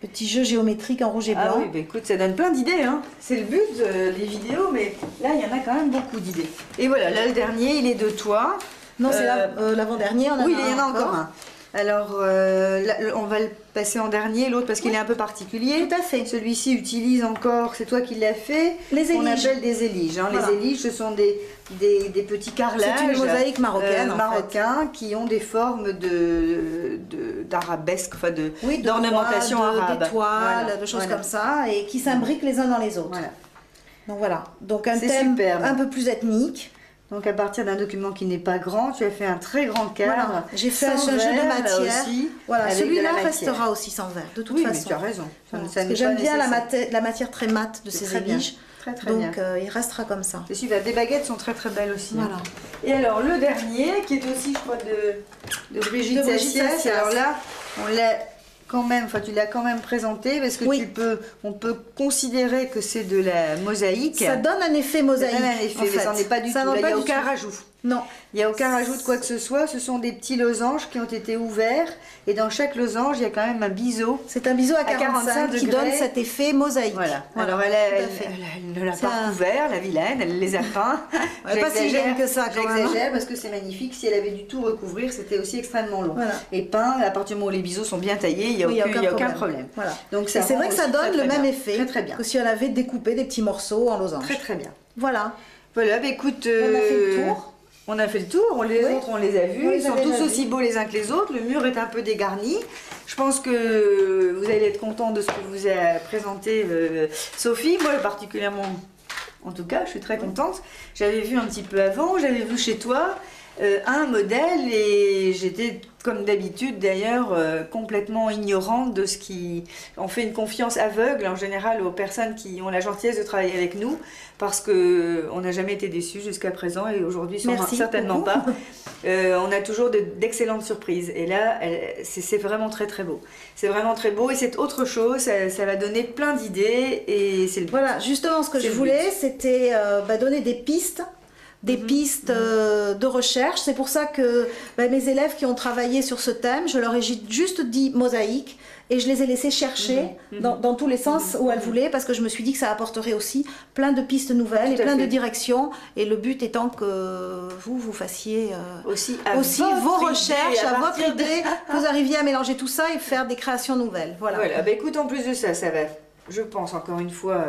Petit jeu géométrique en rouge et blanc. Ah oui, bah écoute, ça donne plein d'idées. Hein. C'est le but des vidéos, mais là, il y en a quand même beaucoup d'idées. Et voilà, là, le dernier, il est de toi. Non, c'est l'avant-dernier. Oui, il y en a encore un. Alors, là, on va le passer en dernier, l'autre, parce qu'il est un peu particulier. Tout à fait. Celui-ci utilise encore, c'est toi qui l'as fait. Les éliges. On appelle des éliges. Hein. Voilà. Les éliges, ce sont des petits carrelages. C'est une mosaïque marocaine, marocains qui ont des formes d'arabesque, enfin d'ornementation arabe. D'étoiles, de choses comme ça, et qui s'imbriquent les uns dans les autres. Voilà. Donc voilà. Donc un thème un peu plus ethnique. Donc à partir d'un document qui n'est pas grand, tu as fait un très grand cadre. Voilà. J'ai fait un jeu de matière. Voilà, celui-là restera aussi sans verre, de toute façon. Mais tu as raison. Voilà. Parce que j'aime bien la matière très mate de ces éliges. Très bien. Donc il restera comme ça. C'est super. Des baguettes sont très très belles aussi. Voilà. Et alors le dernier, qui est aussi, je crois, de Brigitte Sassias. Alors là, on l'a quand même, enfin tu l'as quand même présenté parce que on peut considérer que c'est de la mosaïque. Ça donne un effet mosaïque. Ça donne un effet, mais ça n'en est pas du tout. Il n'y a aucun rajout. Non. Il n'y a aucun rajout de quoi que ce soit. Ce sont des petits losanges qui ont été ouverts et dans chaque losange, il y a quand même un biseau. C'est un biseau à 45 qui donne cet effet mosaïque. Voilà. Alors elle ne l'a pas couvert, la vilaine, elle les a peints. Pas si jeune que ça quand même. J'exagère parce que c'est magnifique. Si elle avait dû tout recouvrir, c'était aussi extrêmement long. Voilà. Et peint, à partir du moment où les biseaux sont bien taillés, il n'y a aucun problème. Voilà. Donc c'est vrai que ça donne le même effet que si elle avait découpé des petits morceaux en losange. Très très bien. Voilà. Voilà, écoute. On a fait le tour. On a fait le tour, les autres on les a vus, ils sont tous aussi beaux les uns que les autres, le mur est un peu dégarni. Je pense que vous allez être content de ce que vous a présenté Sophie, moi particulièrement, en tout cas je suis très contente. J'avais vu un petit peu avant, j'avais vu chez toi un modèle et j'étais comme d'habitude d'ailleurs complètement ignorante de ce qui... On fait une confiance aveugle en général aux personnes qui ont la gentillesse de travailler avec nous parce qu'on n'a jamais été déçus jusqu'à présent et aujourd'hui certainement pas. On a toujours d'excellentes surprises et là c'est vraiment très très beau. C'est vraiment très beau et c'est autre chose, ça va donner plein d'idées et c'est le but. Voilà, justement ce que je voulais c'était donner des pistes. Des pistes de recherche. C'est pour ça que mes élèves qui ont travaillé sur ce thème, je leur ai juste dit mosaïque et je les ai laissés chercher dans tous les sens où elles voulaient parce que je me suis dit que ça apporterait aussi plein de pistes nouvelles et plein de directions et le but étant que vous fassiez aussi vos recherches, à votre idée, que vous arriviez à mélanger tout ça et faire des créations nouvelles. Voilà. Écoute, en plus de ça, ça va... Je pense encore une fois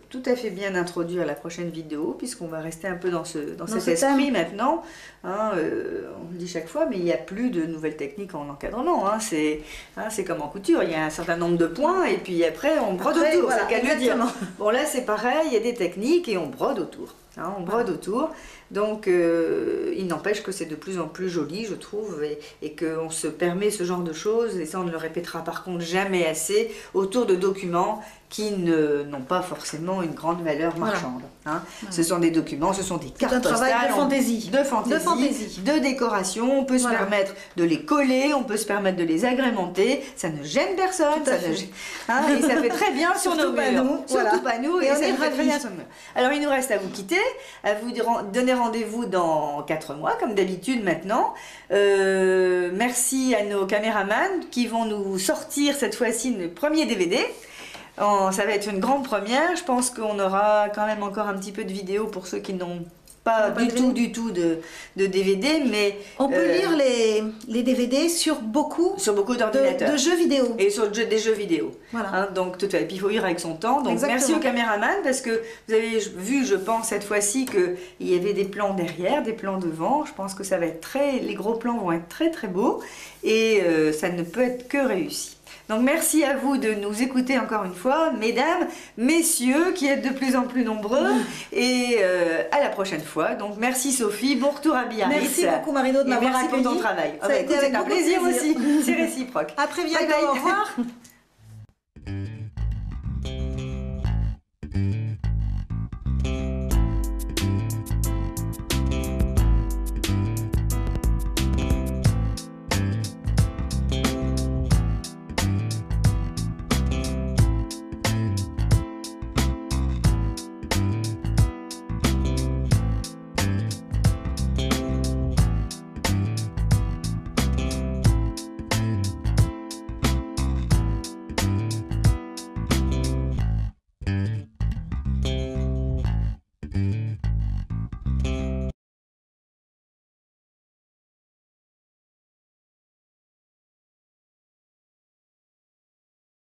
tout à fait bien introduire la prochaine vidéo puisqu'on va rester un peu dans cet esprit maintenant. Hein, on le dit chaque fois, mais il n'y a plus de nouvelles techniques en encadrement. Hein, c'est comme en couture, il y a un certain nombre de points et puis après on brode autour, c'est le cas de le dire. Bon là c'est pareil, il y a des techniques et on brode autour. Hein, on brode autour. Donc il n'empêche que c'est de plus en plus joli je trouve et qu'on se permet ce genre de choses et ça on ne le répétera par contre jamais assez autour de documents qui n'ont pas forcément une grande valeur marchande. Hein. Ce sont des documents, ce sont des cartes postales. C'est un travail de fantaisie. De fantaisie, de décoration. On peut se permettre de les coller, on peut se permettre de les agrémenter. Ça ne gêne personne. Et ça fait très bien sur nos murs. Surtout pas nous. Et ça fait très bien sur nos murs. Alors il nous reste à vous quitter, à vous donner rendez-vous dans 4 mois, comme d'habitude maintenant. Merci à nos caméramans qui vont nous sortir cette fois-ci le premier DVD. Ça va être une grande première. Je pense qu'on aura quand même encore un petit peu de vidéos pour ceux qui n'ont pas du tout de DVD, mais on peut lire les DVD sur beaucoup d'ordinateurs, de jeux vidéo et sur des jeux vidéo. Voilà. Hein, donc tout à fait. Puis il faut lire avec son temps. Donc merci aux caméramans parce que vous avez vu, je pense cette fois-ci qu'il y avait des plans derrière, des plans devant. Je pense que ça va être les gros plans vont être très très beaux et ça ne peut être que réussi. Donc merci à vous de nous écouter encore une fois, mesdames, messieurs, qui êtes de plus en plus nombreux, et à la prochaine fois. Donc merci Sophie, bon retour à Biarritz. Merci beaucoup Marido de m'avoir accueilli. Merci pour ton travail. C'est un plaisir aussi, c'est réciproque. À très bientôt, au revoir.